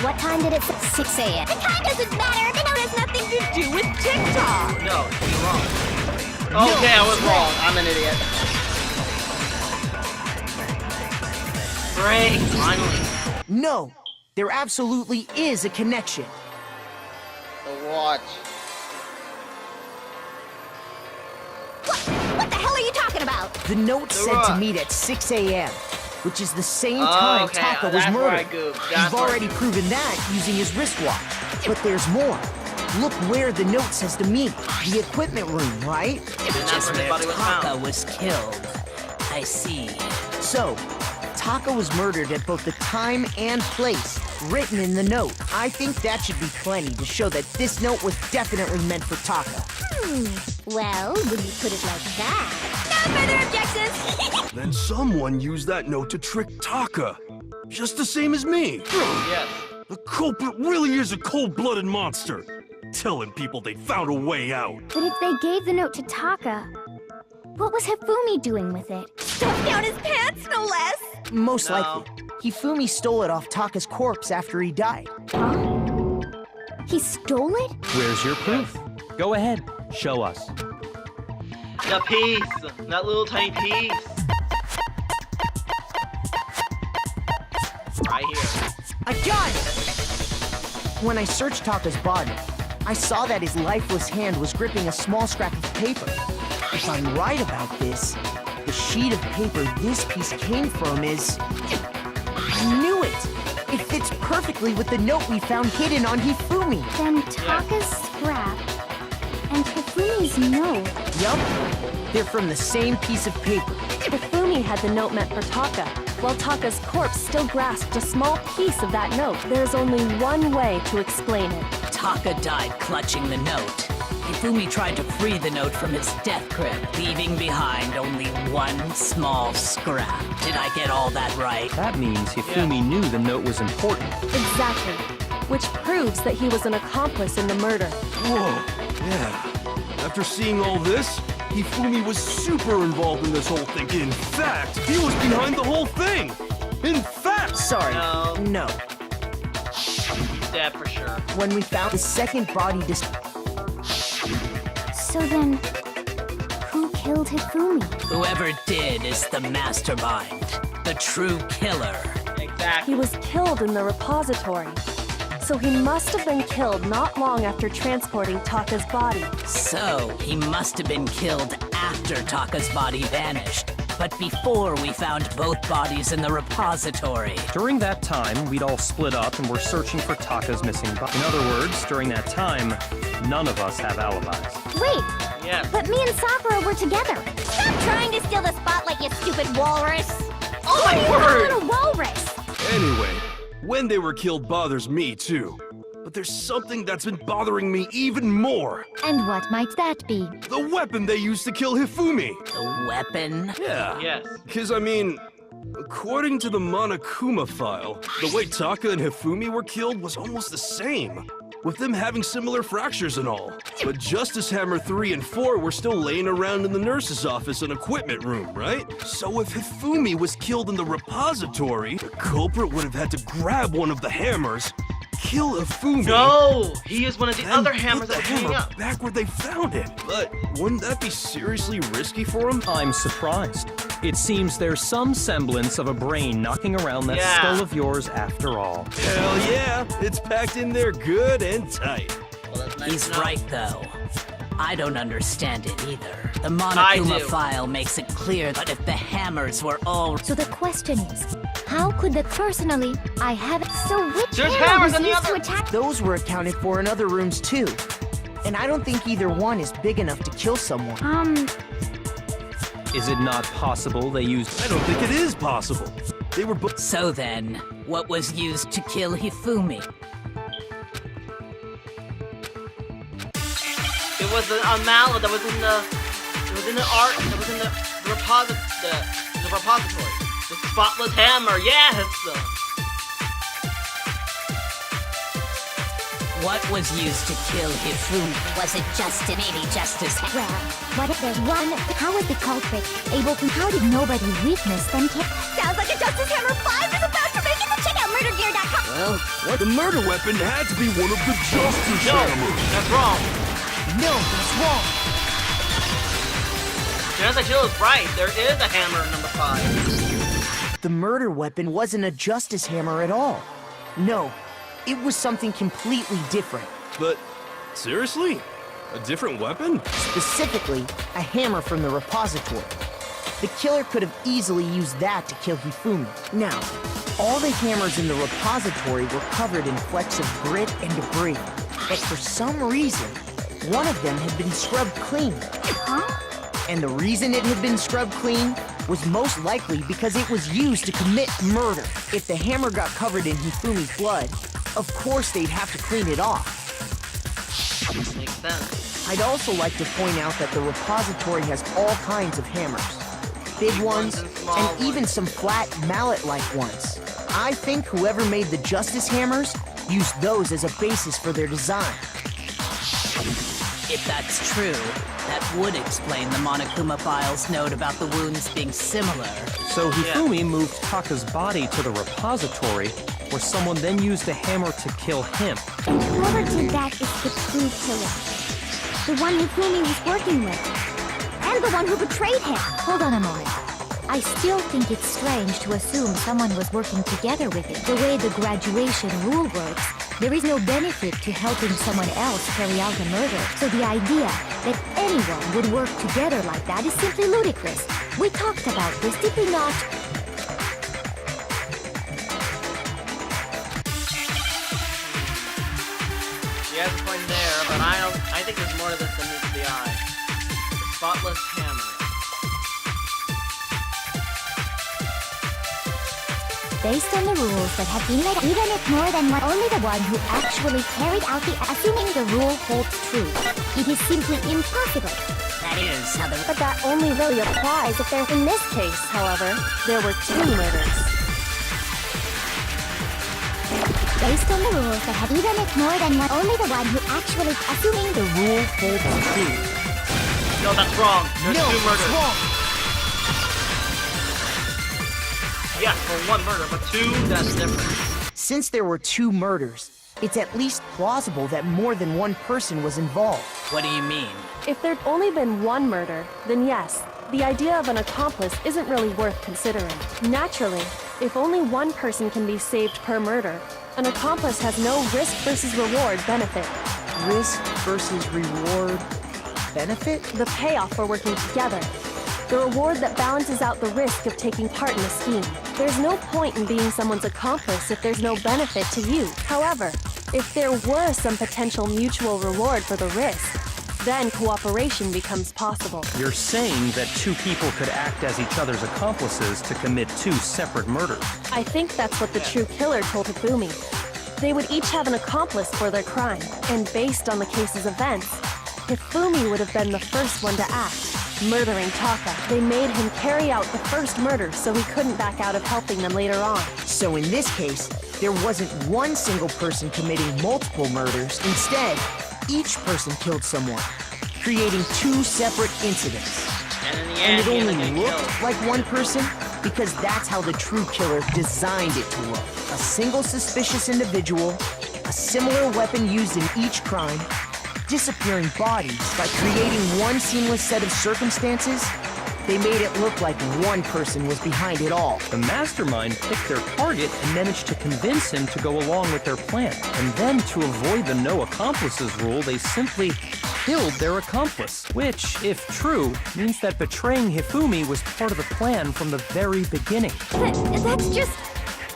What time did it say? 6 a.m. The time doesn't matter! The note has nothing to do with TikTok! No, you're wrong. Okay, I was wrong. I'm an idiot. Great, finally. No! There absolutely is a connection. The watch. What the hell are you talking about? The note said to rock. meet at 6 a.m., which is the same time okay, Taka was that's where I murdered. goofed. You've That's where I already goofed. proven that using his wristwatch. But there's more. Look where the note says to meet. The equipment room, right? And that's Just where his where body was Taka found. was killed. I see. So, Taka was murdered at both the time and place written in the note. I think that should be plenty to show that this note was definitely meant for Taka. Well, when you put it like that. No further objections! Then someone used that note to trick Taka. Just the same as me. Yes. The culprit really is a cold-blooded monster. Telling people they found a way out. But if they gave the note to Taka, what was Hifumi doing with it? Stuffed down his pants, no less! Most No. likely. Hifumi stole it off Taka's corpse after he died. Huh? He stole it? Where's your proof? Go ahead, show us. The piece. That little tiny piece. Right here. I got it! When I searched Taka's body, I saw that his lifeless hand was gripping a small scrap of paper. If I'm right about this, the sheet of paper this piece came from is... I knew it! It fits perfectly with the note we found hidden on Hifumi. Then Taka's scrap and Hifumi's note. Yup, they're from the same piece of paper. Hifumi had the note meant for Taka, while Taka's corpse still grasped a small piece of that note. There's only one way to explain it. Taka died clutching the note. Hifumi tried to free the note from his death grip, leaving behind only one small scrap. Did I get all that right? That means Hifumi knew the note was important. Exactly. Which proves that he was an accomplice in the murder. Whoa, yeah. After seeing all this, Hifumi was super involved in this whole thing. In fact, he was behind the whole thing. In fact, Sorry, No. no. He's dead for sure. When we found the second body So then, who killed Hifumi? Whoever did is the mastermind, the true killer. Exactly. He was killed in the repository. So he must have been killed not long after transporting Taka's body. So, he must have been killed after Taka's body vanished, but before we found both bodies in the repository. During that time, we'd all split up and were searching for Taka's missing body. In other words, during that time, none of us have alibis. Wait, Yes. but me and Sakura were together. Stop trying to steal the spotlight, you stupid walrus! Oh my I'm word! not a walrus! anyway, when they were killed bothers me too. But there's something that's been bothering me even more. And what might that be? The weapon they used to kill Hifumi. The weapon? Yeah. Yes. Because, I mean, according to the Monokuma file, the way Taka and Hifumi were killed was almost the same, with them having similar fractures and all. But Justice Hammer 3 and 4 were still laying around in the nurse's office and equipment room, right? So if Hifumi was killed in the repository, the culprit would have had to grab one of the hammers, kill Hifumi, No! He used one of the and other put hammers the that was hanging hammer up. back where they found it. But wouldn't that be seriously risky for him? I'm surprised. It seems there's some semblance of a brain knocking around that Yeah. skull of yours after all. Hell yeah, it's packed in there good and tight. Well, that's nice He's to know. right, though. I don't understand it either. The I Monokuma do. file makes it clear that if the hammers were all... So the question is, how could the personally I have so which There's hammer hammers was in the used to other- attack? Those were accounted for in other rooms too. And I don't think either one is big enough to kill someone. Is it not possible they used... I don't think it is possible. They were both. So then, what was used to kill Hifumi? It was a mallet that was in the. It was in the art. It was in the repository. The spotless hammer. Yes. What was used to kill Hifumi? Was it maybe Justice? Well, what if there's one? How was the culprit able to? How did nobody witness them kill? Sounds like a Justice Hammer 5 is about to make it. Check out murdergear.com. Well, what? The murder weapon had to be one of the Justice No, Hammers. that's wrong. No, that's wrong. Genesis Hill is right. There is a hammer number 5. The murder weapon wasn't a justice hammer at all. No, it was something completely different. But seriously? A different weapon? Specifically, a hammer from the repository. The killer could have easily used that to kill Hifumi. Now, all the hammers in the repository were covered in flecks of grit and debris. But for some reason, one of them had been scrubbed clean. And the reason it had been scrubbed clean was most likely because it was used to commit murder. If the hammer got covered in Hifumi's blood, of course they'd have to clean it off. Makes sense. I'd also like to point out that the repository has all kinds of hammers. Big ones, and even some flat mallet-like ones. I think whoever made the Justice Hammers used those as a basis for their design. If that's true, that would explain the Monokuma file's note about the wounds being similar. So Hifumi moved Taka's body to the repository, where someone then used a hammer to kill him. And whoever did that is the true killer. The one Hifumi was working with. And the one who betrayed him. Hold on a moment. I still think it's strange to assume someone was working together with it. The way the graduation rule works, there is no benefit to helping someone else carry out a murder. So the idea that anyone would work together like that is simply ludicrous. We talked about this, did we not? She has a point there, but I think there's more to this than meets the eye. The spotless hammer. Based on the rules that have been made, even if more than one, only the one who actually carried out the... Assuming the rule holds true, it is simply impossible. That is how the... But that only really applies if there... In this case, however, there were 2 murders. Based on the rules that have even if more than one, only the one who actually... Assuming the rule holds true. No, that's wrong. There's 2 murders. It's wrong. Yes, for 1 murder, but 2, that's different. Since there were 2 murders, it's at least plausible that more than one person was involved. What do you mean? If there'd only been 1 murder, then yes, the idea of an accomplice isn't really worth considering. Naturally, if only 1 person can be saved per murder, an accomplice has no risk versus reward benefit. Risk versus reward benefit? The payoff for working together. The reward that balances out the risk of taking part in a scheme. There's no point in being someone's accomplice if there's no benefit to you. However, if there were some potential mutual reward for the risk, then cooperation becomes possible. You're saying that 2 people could act as each other's accomplices to commit 2 separate murders. I think that's what the true killer told Hifumi. They would each have an accomplice for their crime, and based on the case's events, Hifumi would have been the first one to act, murdering Taka. They made him carry out the first murder so he couldn't back out of helping them later on. So in this case, there wasn't one single person committing multiple murders. Instead, each person killed someone, creating 2 separate incidents. And in the And end, it he only ended up getting looked killed. like one person because that's how the true killer designed it to look. A single suspicious individual, a similar weapon used in each crime, disappearing bodies. By creating one seamless set of circumstances, they made it look like one person was behind it all. The mastermind picked their target and managed to convince him to go along with their plan. And then, to avoid the no accomplices rule, they simply killed their accomplice. Which, if true, means that betraying Hifumi was part of the plan from the very beginning. That's just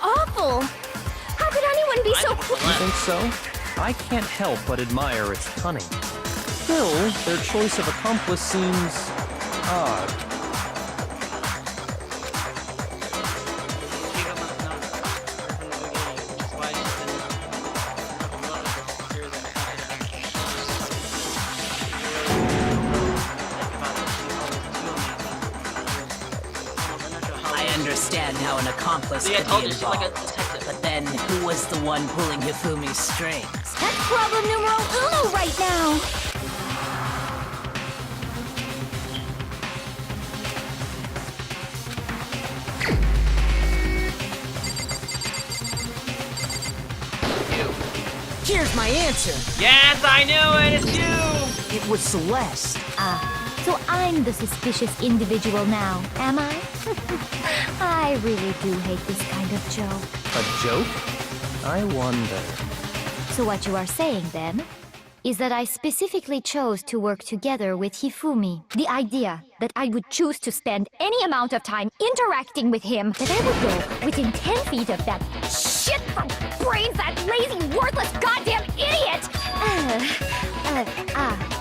awful. How could anyone be so cruel? You think so? I can't help but admire its cunning. Still, their choice of accomplice seems odd. Jacob must know from the beginning, which is why she's been in love with this series of I understand how an accomplice See, I could told be you she's like a involved. detective. But then, who was the one pulling Hifumi's strings? That's problem numero uno right now. Here's my answer. Yes, I knew it! It's you! It was Celeste. So I'm the suspicious individual now, am I? I really do hate this kind of joke. A joke? I wonder. So what you are saying, then, is that I specifically chose to work together with Hifumi. The idea that I would choose to spend any amount of time interacting with him, that I would go within 10 feet of that shit for brains, that lazy, worthless, goddamn idiot!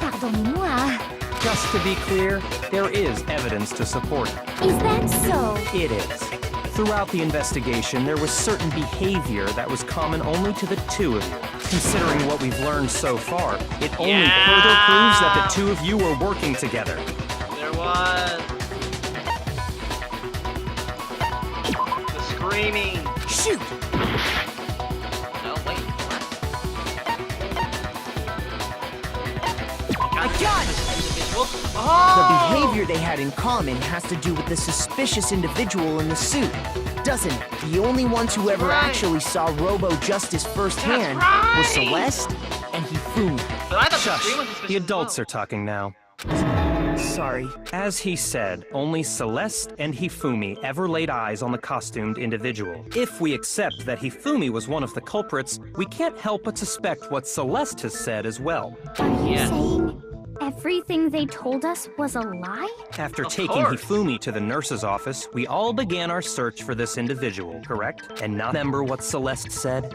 Pardonnez-moi. Just to be clear, there is evidence to support it. Is that so? It is. Throughout the investigation, there was certain behavior that was common only to the two of you. Considering what we've learned so far, it only further proves that the two of you were working together. There was the screaming. Shoot! No, wait, what? I got it! Individual. The Oh! behavior they had in common has to do with the suspicious individual in the suit, doesn't it? The only ones who ever Right. actually saw Robo-Justice firsthand right. were Celeste and Hifumi. But I thought the Shush. scream was suspicious The as adults well. are talking now. Sorry. As he said, only Celeste and Hifumi ever laid eyes on the costumed individual. If we accept that Hifumi was one of the culprits, we can't help but suspect what Celeste has said as well. Are you Yes. saying everything they told us was a lie? After Of taking course. Hifumi to the nurse's office, we all began our search for this individual, correct? And not remember what Celeste said?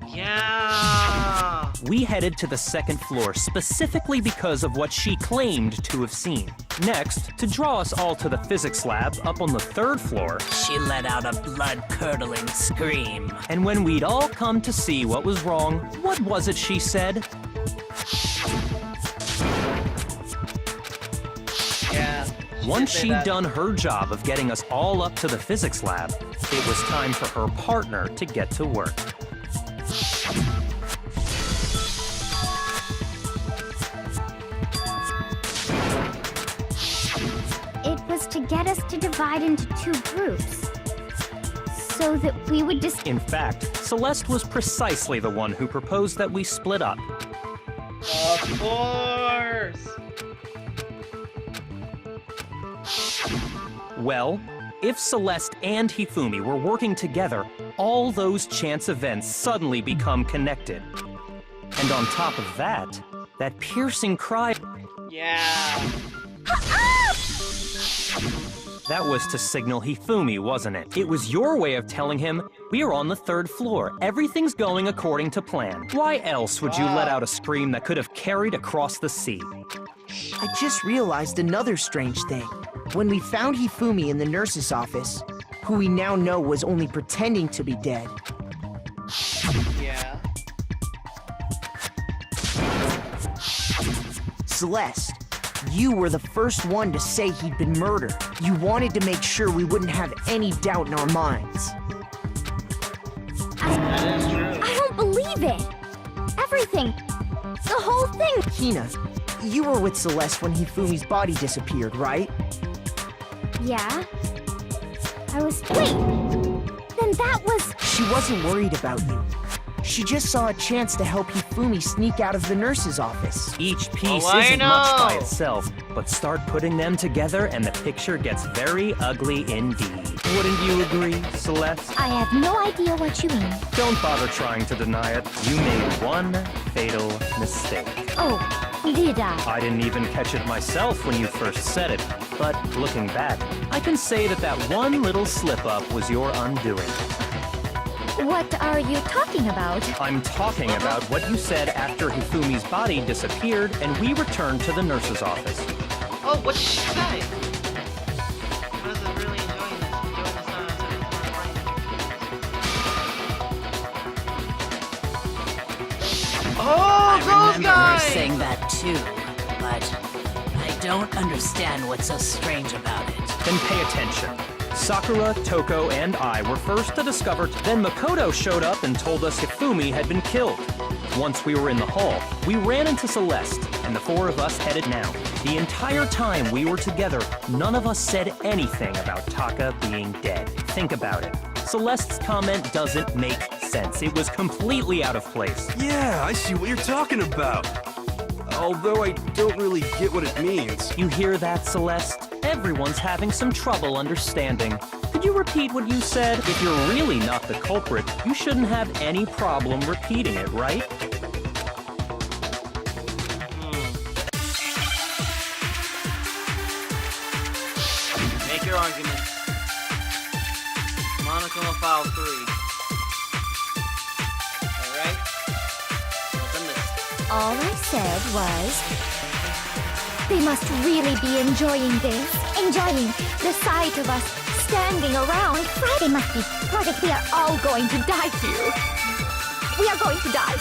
Yeah. We headed to the second floor specifically because of what she claimed to have seen. Next, to draw us all to the physics lab up on the third floor, She let out a blood-curdling scream. and when we'd all come to see what was wrong, what was it she said? Yeah. Once did say she'd that. done her job of getting us all up to the physics lab, it was time for her partner to get to work. It was to get us to divide into two groups. So that we would just. In fact, Celeste was precisely the one who proposed that we split up. Of course. Well, if Celeste and Hifumi were working together, all those chance events suddenly become connected. And on top of that, that piercing cry, Yeah. that was to signal Hifumi, wasn't it? It was your way of telling him, we're on the third floor, everything's going according to plan. Why else would you let out a scream that could have carried across the sea? I just realized another strange thing. When we found Hifumi in the nurse's office, who we now know was only pretending to be dead, Yeah. Celeste, you were the first one to say he'd been murdered. You wanted to make sure we wouldn't have any doubt in our minds. That is true. I don't believe it! Everything! The whole thing! Hina, you were with Celeste when Hifumi's body disappeared, right? Yeah? I was. Wait! Then that was. She wasn't worried about you. She just saw a chance to help Hifumi sneak out of the nurse's office. Each piece I isn't much by know. itself, but start putting them together and the picture gets very ugly indeed. Wouldn't you agree, Celeste? I have no idea what you mean. Don't bother trying to deny it. You made one fatal mistake. Oh, did I? I didn't even catch it myself when you first said it, but looking back, I can say that that one little slip-up was your undoing. What are you talking about? I'm talking about what you said after Hifumi's body disappeared and we returned to the nurse's office. Oh, what did she say? I wasn't really enjoying this. Oh, I those remember her guys! saying that too, but I don't understand what's so strange about it. Then pay attention. Sakura, Toko, and I were first to discover, then Makoto showed up and told us Hifumi had been killed. Once we were in the hall, we ran into Celeste, and the four of us headed now. The entire time we were together, none of us said anything about Taka being dead. Think about it. Celeste's comment doesn't make sense. It was completely out of place. Yeah, I see what you're talking about. Although I don't really get what it means. You hear that, Celeste? Everyone's having some trouble understanding. Could you repeat what you said? If you're really not the culprit, you shouldn't have any problem repeating it, right? Make your argument. Monochroma file 3. Alright? Open this. All I said was, they must really be enjoying this. Enjoying the sight of us standing around. They must be perfect. We are all going to die here. We are going to die.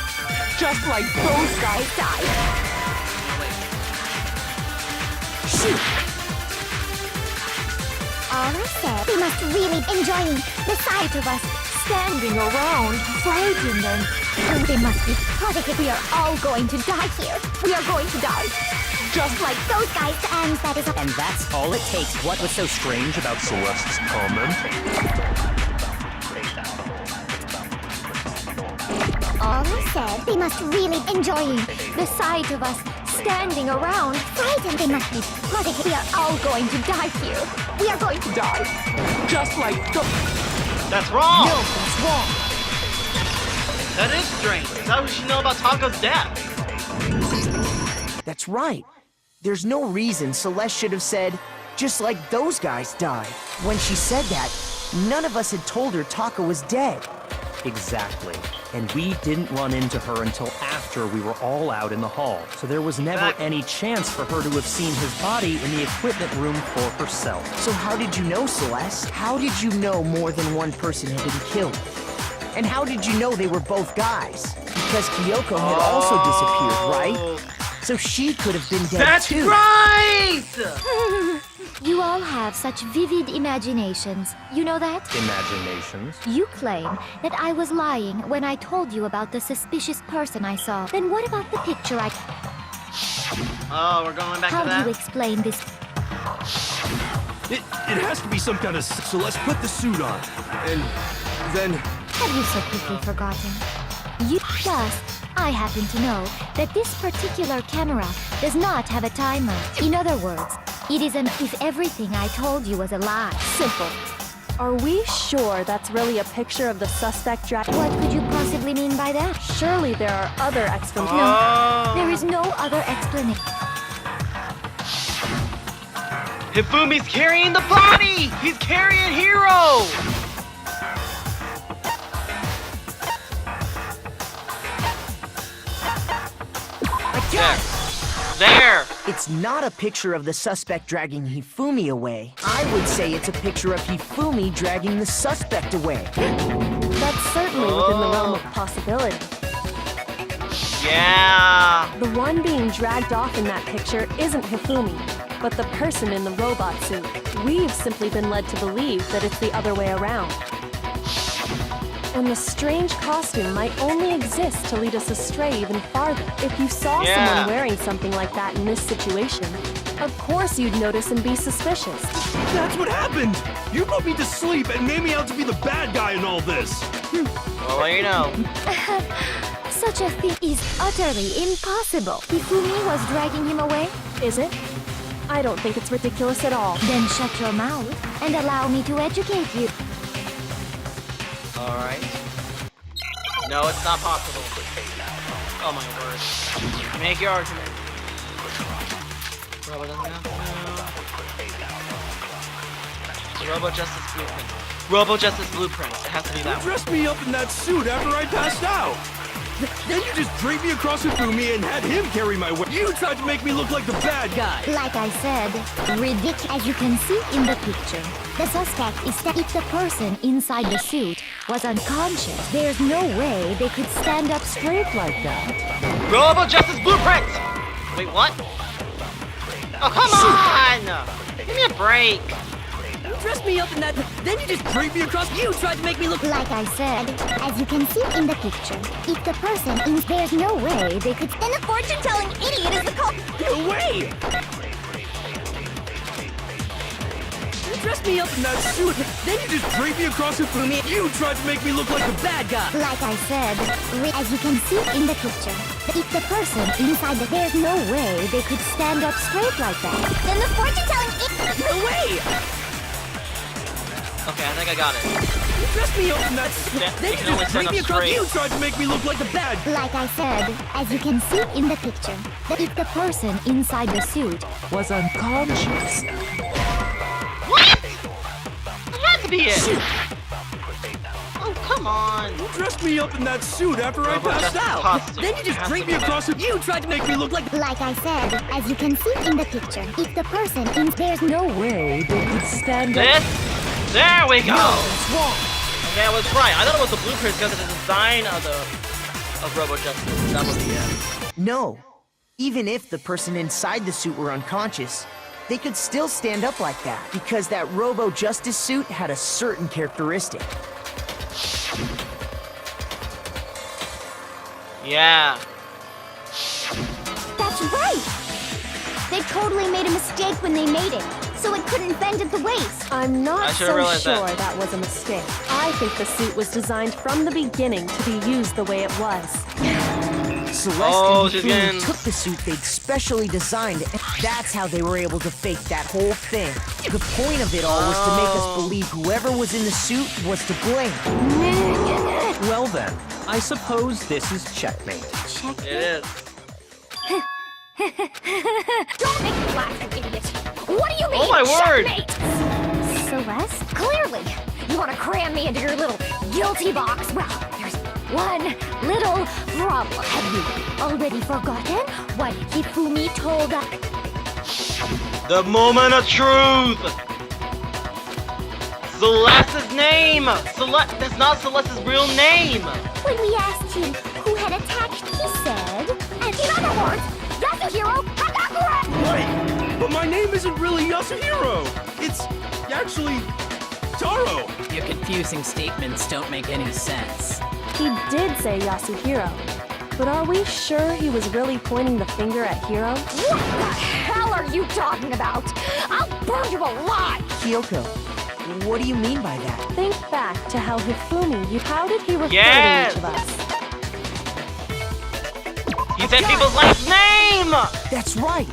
Just like those guys died. Shoot! All I said, they must really enjoying the sight of us standing around, frightened and they must be perfect. We are all going to die here. We are going to die. Just like those guys, and that is And that's all it takes. What was so strange about Celeste's comment? all I said. They must really enjoying the sight of us standing around, frightened. They must be perfect. We are all going to die here. We are going to die. Just like the... That's wrong! No, that's wrong. That is strange. How does she know about Taka's death? That's right. There's no reason Celeste should have said, just like those guys died. When she said that, none of us had told her Taka was dead. Exactly. And we didn't run into her until after we were all out in the hall. So there was never any chance for her to have seen his body in the equipment room for herself. So how did you know, Celeste? How did you know more than one person had been killed? And how did you know they were both guys? Because Kyoko had also disappeared, right? So she could have been dead That's too. right! You all have such vivid imaginations. You know that? Imaginations. You claim that I was lying when I told you about the suspicious person I saw. Then what about the picture I... Oh, we're going back How to do you that? explain this? It has to be some kind of... So let's put the suit on. And then... Have you so quickly forgotten? You just... I happen to know that this particular camera does not have a timer. In other words, it is an if everything I told you was a lie. Simple. Are we sure that's really a picture of the suspect What could you possibly mean by that? Surely there are other explanations. Oh. There is no other explanation. Hifumi's carrying the body! He's carrying Hero! There! It's not a picture of the suspect dragging Hifumi away. I would say it's a picture of Hifumi dragging the suspect away. That's certainly within the realm of possibility. Yeah! The one being dragged off in that picture isn't Hifumi, but the person in the robot suit. We've simply been led to believe that it's the other way around. And the strange costume might only exist to lead us astray even farther. If you saw someone wearing something like that in this situation, of course you'd notice and be suspicious. That's what happened! You put me to sleep and made me out to be the bad guy in all this! Well, you know. Such a thing is utterly impossible. Hifumi was dragging him away? Is it? I don't think it's ridiculous at all. Then shut your mouth and allow me to educate you. Alright. No, it's not possible. Oh my word. Make your argument. Robo doesn't have to. Robo Justice Blueprint. Robo Justice Blueprint. It has to be that You one. dressed me up in that suit after I passed out! Then you just draped me across Hifumi and had him carry my weight. You tried to make me look like the bad guy! Like I said, ridiculous. As you can see in the picture, the suspect is that if the person inside the suit was unconscious, there's no way they could stand up straight like that. Robo Justice Blueprint! Wait, what? Oh, come on! Give me a break. You dressed me up in that, then you just draped me across. You tried to make me look... Like I said, as you can see in the picture, if the person in there's no way they could... Then the fortune-telling idiot is the culprit. No way! You dressed me up in that suit, Then you just draped me across Hifumi. You tried to make me look like the bad bad guy. Like I said, as you can see in the picture, if the person inside there's no way they could stand up straight like that. Then the fortune-telling idiot... No way! Okay, I think I got it. You dressed me up in that. Then can you only just stand dragged me up across. straight. You tried to make me look like the bad. Like I said, as you can see in the picture, If the person inside the suit Was unconscious. What? That had to be it. Oh, come on. You dressed me up in that suit after I Robo passed Justice out. costume. Then you just Has dragged to me be across. that. You tried to make me look like. like I said, as you can see in the picture, if the person in there's no way they could stand This? There we go. It's wrong. Okay, I was right. I thought it was the blueprint because of the design of Robo Justice. That was the end. No. Even if the person inside the suit were unconscious, they could still stand up like that because that Robo Justice suit had a certain characteristic. Yeah. That's right! They totally made a mistake when they made it, so it couldn't bend at the waist. I'm I not should've so realized sure that. that was a mistake. I think the suit was designed from the beginning to be used the way it was. Celeste Oh, and she's Hifumi getting- took the suit they'd specially designed, and that's how they were able to fake that whole thing. The point of it all was to make us believe whoever was in the suit was to blame. Well then, I suppose this is checkmate. It is. Don't make me laugh, you idiot! What do you mean, Oh my word! checkmate? Celeste? Clearly! You want to cram me into your little guilty box? Well, there's one little problem. Have you already forgotten what Hifumi told us? The moment of truth! Celeste's name! That's not Celeste's real name! When we asked him who had attacked, he said, and in other words, Yasuhiro Hagakure! Wait, but my name isn't really Yasuhiro. It's actually Taro. Your confusing statements don't make any sense. He did say Yasuhiro, but are we sure he was really pointing the finger at Hiro? What the hell are you talking about? I'll burn you alive! Kyoko, what do you mean by that? Think back to how Hifumi, how did he refer Yes! to each of us? He said people's last name! That's right,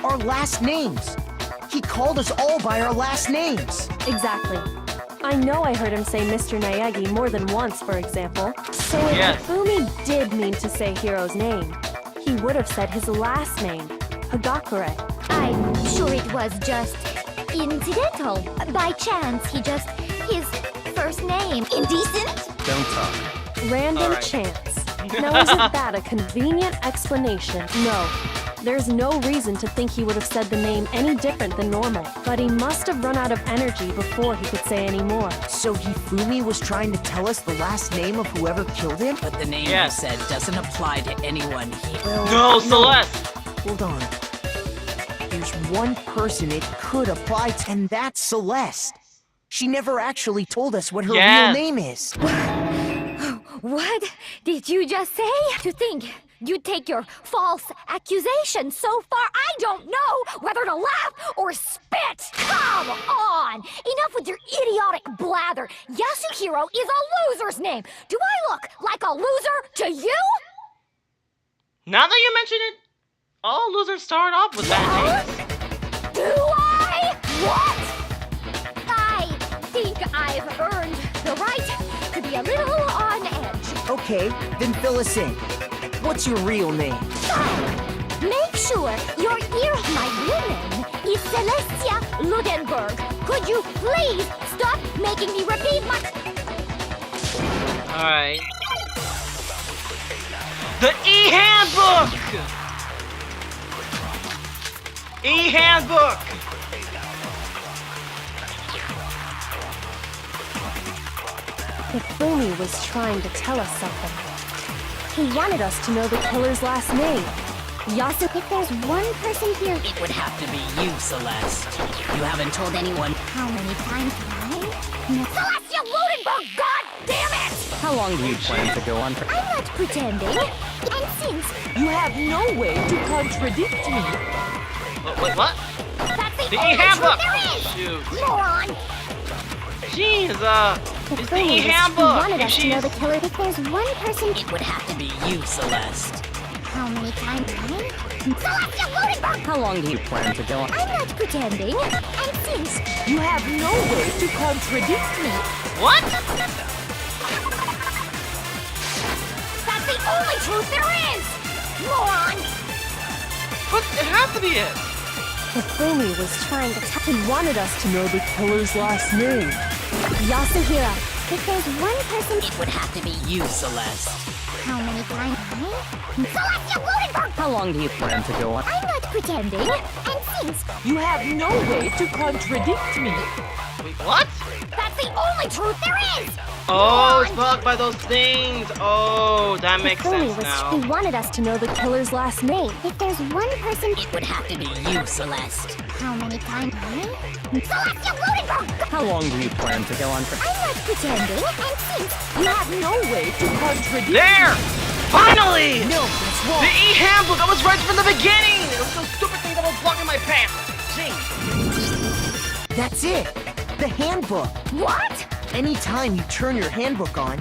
our last names. He called us all by our last names. Exactly. I know I heard him say Mr. Naegi more than once, for example. So if Yes. Hifumi did mean to say Hiro's name, he would have said his last name, Hagakure. I'm sure it was just incidental. By chance, his first name. Indecent? Don't talk. Random Alright. chance. Now isn't that a convenient explanation? No. There's no reason to think he would have said the name any different than normal, but he must have run out of energy before he could say any more. So Hifumi was trying to tell us the last name of whoever killed him? But the name Yes. he said doesn't apply to anyone here. Well, No, Celeste! Hold on. There's one person it could apply to, and that's Celeste. She never actually told us what her Yes. real name is. What did you just say? To think you'd take your false accusation so far, I don't know whether to laugh or spit! Come on! Enough with your idiotic blather! Yasuhiro is a loser's name! Do I look like a loser to you? Now that you mention it, all losers start off with that name. Do I? What? I think I've earned the right to be a little on edge. Okay, then fill us in. What's your real name? Make sure your ear. My real name is Celestia Ludenberg. Could you please stop making me repeat my... Alright. The E-Handbook! E-Handbook! Hifumi was trying to tell us something. He wanted us to know the killer's last name. Yasu. If there's one person here... It would have to be you, Celeste. You haven't told anyone. How many times have I? Celestia Ludenberg, god damn it! How long do you plan to go on for? I'm not pretending. And since You have no way to contradict me. Wait, what? that's the The only E-Handbook! truth there is! Shoot. Moron! Jeez, it's the Hifumi was- E-Handbook! He wanted If us to know the she's... killer. If there's one person... It would have to be you, Celeste. How many times have I? Celestial Gutenberg! How long do you plan to go on? I'm not pretending. And since You have no way to contradict me. What? that's the only truth there is! Moron! But it has to be it. Hifumi was trying to he wanted us to know the killer's last name. Yasuhiro, if there's one person... It would have to be you, Celeste. How many times? Celestial Gutenberg! How long do you plan to go on? I'm not pretending. And since You have no way to contradict me. Wait, what? that's the only truth there is! Oh, it's blocked by those things. Oh, that makes Hifumi sense was now. he wanted us to know the killer's last name. If there's one person... It would have to be you, Celeste. How many times? Celestial Gutenberg! How long do you plan to go on for? I'm not pretending. And since You have no way to contradict There! Finally! No, that's wrong. The e-handbook! I was right from the beginning! It was those stupid things that was blocking my path! Zing! That's it. The handbook. what? Anytime you turn your handbook on,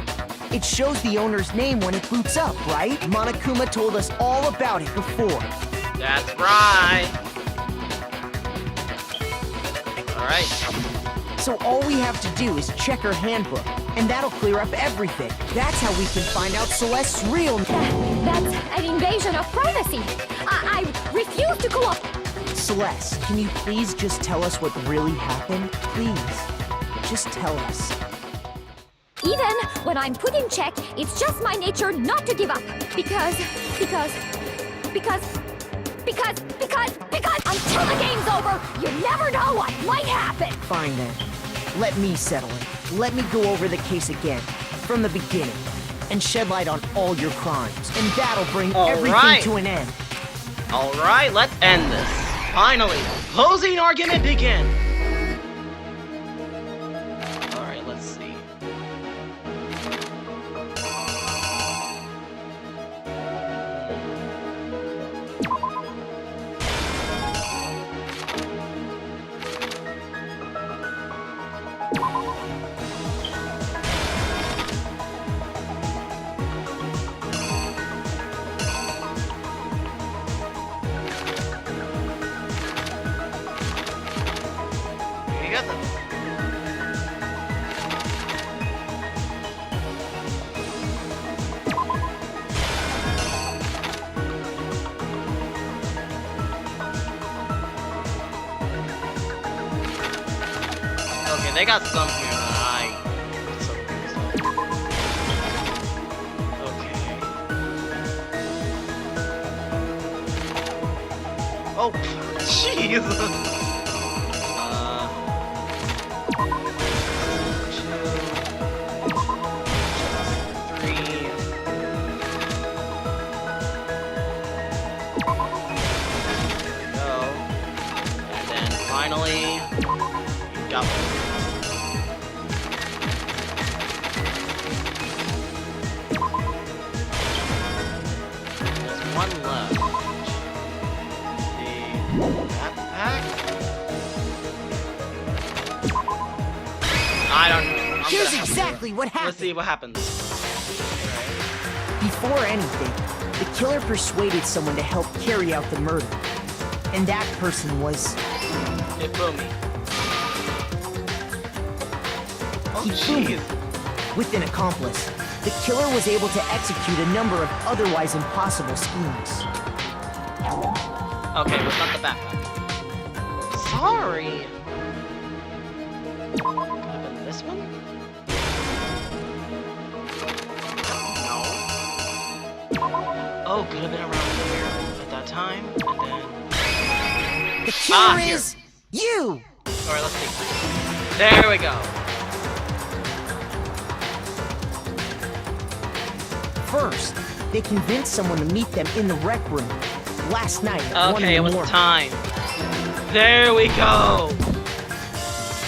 it shows the owner's name when it boots up, right? Monokuma told us all about it before. That's right! Alright. So all we have to do is check her handbook, and that'll clear up everything. That's how we can find out Celeste's real name. That's an invasion of privacy. I refuse to cooperate. Celeste, can you please just tell us what really happened? Please. Just tell us. Even when I'm put in check, it's just my nature not to give up. Because until the game's over, you never know what might happen. Fine then. Let me settle it. Let me go over the case again, from the beginning, and shed light on all your crimes. And that'll bring All everything right. to an end. Alright, let's end this. Finally, closing argument begin. Alright, let's see. Here you got them. Okay, they got some here that I... Okay. Oh, jeez! Finally, got there's one left. The backpack? I don't know. I'm Here's gonna have to- exactly what happened. Let's see what happens. Before anything, the killer persuaded someone to help carry out the murder. And that person was Hifumi. Oh, Hifumi. jeez. With an accomplice. The killer was able to execute a number of otherwise impossible schemes. Okay, what's not the backpack? Sorry. Could have been this one? No. Oh, could have been around here at that time, and then... The killer here. is you! Alright, let's take that. There we go. First, they convinced someone to meet them in the rec room last night at 1 Okay, it in the was morning. time. There we go.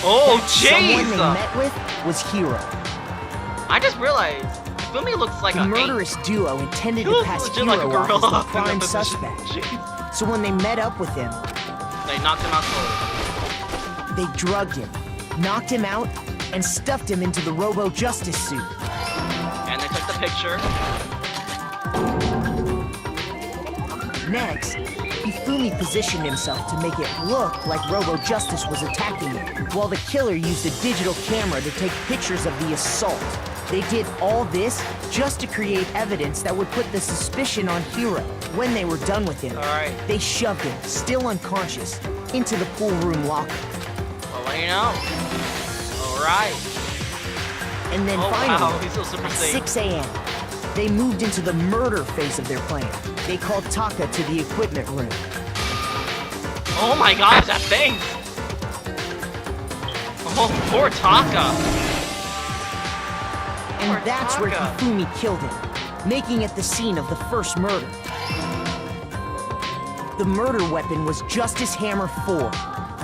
Oh, Someone they jeez. met with was Hiro. I just realized Hifumi looks like The a murderous duo intended He to looks pass legit Hiro like a off gorilla as the in prime that position. suspect. Jeez. So when they met up with him, They knocked him out cold. they drugged him, knocked him out, and stuffed him into the Robo-Justice suit. And they took the picture. Next, Hifumi positioned himself to make it look like Robo Justice was attacking him, while the killer used a digital camera to take pictures of the assault. They did all this just to create evidence that would put the suspicion on Hiro. When they were done with him, they shoved him, still unconscious, into the pool room locker. Well, what do you know? Alright. And then Wow, finally, he's still super at safe. 6 a.m., they moved into the murder phase of their plan. They called Taka to the equipment room. Oh my gosh, that thing! Oh, poor Taka! And that's where Hifumi killed him, making it the scene of the first murder. The murder weapon was Justice Hammer 4,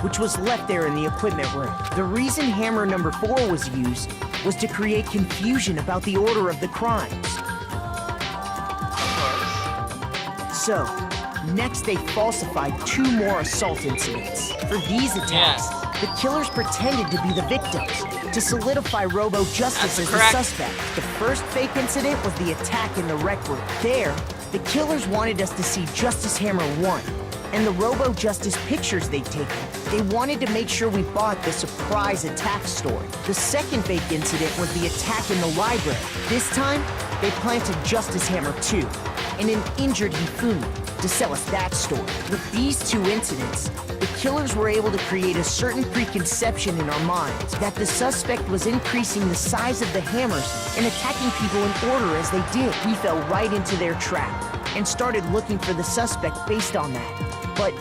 which was left there in the equipment room. The reason Hammer number 4 was used was to create confusion about the order of the crimes. So, next they falsified 2 more assault incidents. For these attacks, the killers pretended to be the victims, to solidify Robo Justice as the suspect. The first fake incident was the attack in the rec room. There, the killers wanted us to see Justice Hammer 1 and the Robo Justice pictures they'd taken. They wanted to make sure we bought the surprise attack story. The second fake incident was the attack in the library. This time, they planted Justice Hammer 2 and an injured Hifumi to sell us that story. With these 2 incidents, the killers were able to create a certain preconception in our minds that the suspect was increasing the size of the hammers and attacking people in order as they did. We fell right into their trap and started looking for the suspect based on that. But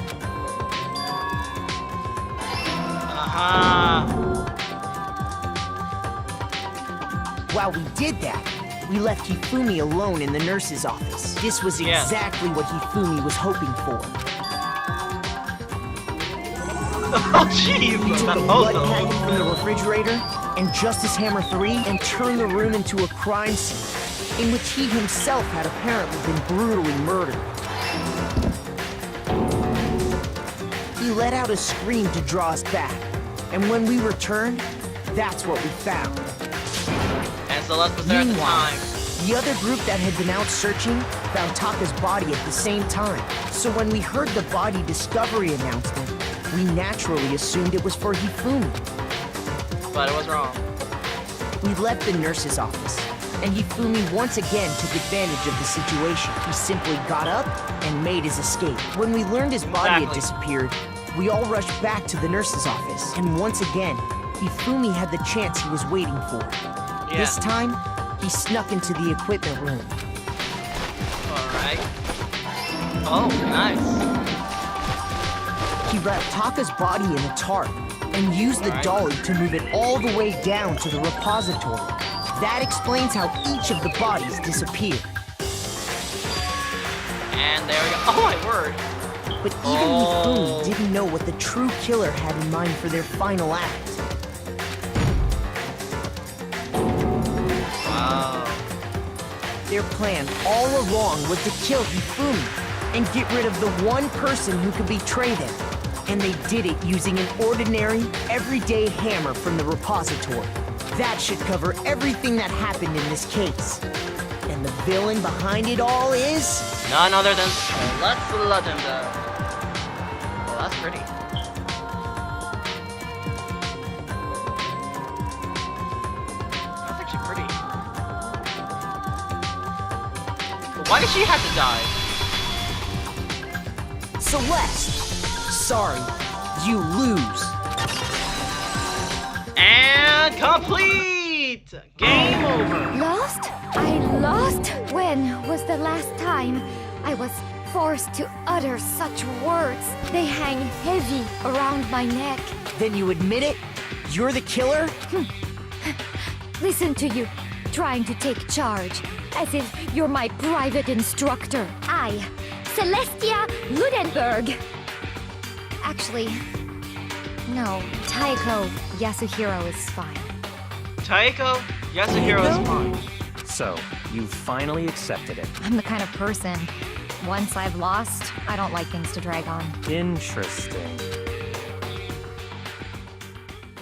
while we did that, we left Hifumi alone in the nurse's office. This was exactly what Hifumi was hoping for. Oh jeez! He took a blood packet from the refrigerator and Justice Hammer 3 and turned the room into a crime scene in which he himself had apparently been brutally murdered. He let out a scream to draw us back, and when we returned, that's what we found. And Celeste was there at the time. The other group that had been out searching found Taka's body at the same time. So when we heard the body discovery announcement, we naturally assumed it was for Hifumi. But it was wrong. We left the nurse's office, and Hifumi once again took advantage of the situation. He simply got up and made his escape. When we learned his body had disappeared, we all rushed back to the nurse's office. And once again, Hifumi had the chance he was waiting for. This time, he snuck into the equipment room. Alright. Oh, nice. He wrapped Taka's body in a tarp and used the dolly to move it all the way down to the repository. That explains how each of the bodies disappeared. And there we go. Oh my word! But even Hifumi didn't know what the true killer had in mind for their final act. Wow. Their plan all along was to kill Hifumi and get rid of the one person who could betray them. And they did it using an ordinary, everyday hammer from the repository. That should cover everything that happened in this case. And the villain behind it all is... none other than Celeste Legend. Well, that's pretty. That's actually pretty. But why did she have to die? Celeste! Sorry, you lose. And complete! Game over! Lost? I lost? When was the last time I was forced to utter such words? They hang heavy around my neck. Then you admit it? You're the killer? Listen to you, trying to take charge, as if you're my private instructor. I, Celestia Ludenberg. Actually, no, Taiko Yasuhiro is fine. Taiko Yasuhiro is fine. So, you finally accepted it. I'm the kind of person, once I've lost, I don't like things to drag on. Interesting.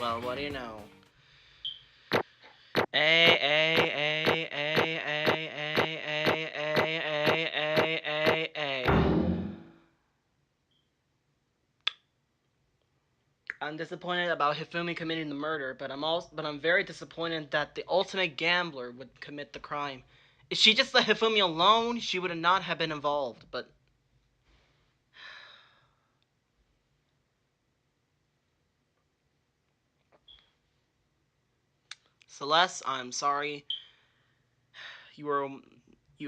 Well, what do you know? I'm disappointed about Hifumi committing the murder, but I'm very disappointed that the ultimate gambler would commit the crime. If she just let Hifumi alone, she would not have been involved, but... Celeste, I'm sorry. You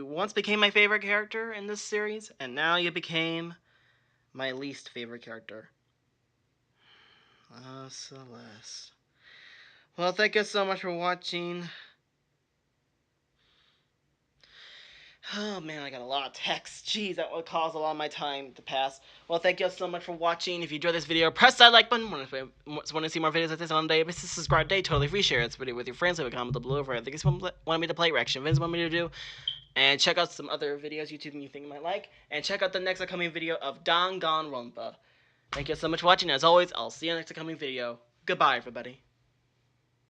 once became my favorite character in this series, and now you became my least favorite character. Celeste. Well, thank you so much for watching. Oh man, I got a lot of text. Jeez, that would cause a lot of my time to pass. Well, thank you all so much for watching. If you enjoyed this video, press that like button. Want to see more videos like this on a daily basis? Subscribe today. Totally free. Share this video with your friends. Leave a comment below for anything you want me to play, reaction videos want me to do. And check out some other videos YouTube you think you might like. And check out the next upcoming video of Danganronpa. Thank you so much for watching. As always, I'll see you in the next upcoming video. Goodbye, everybody.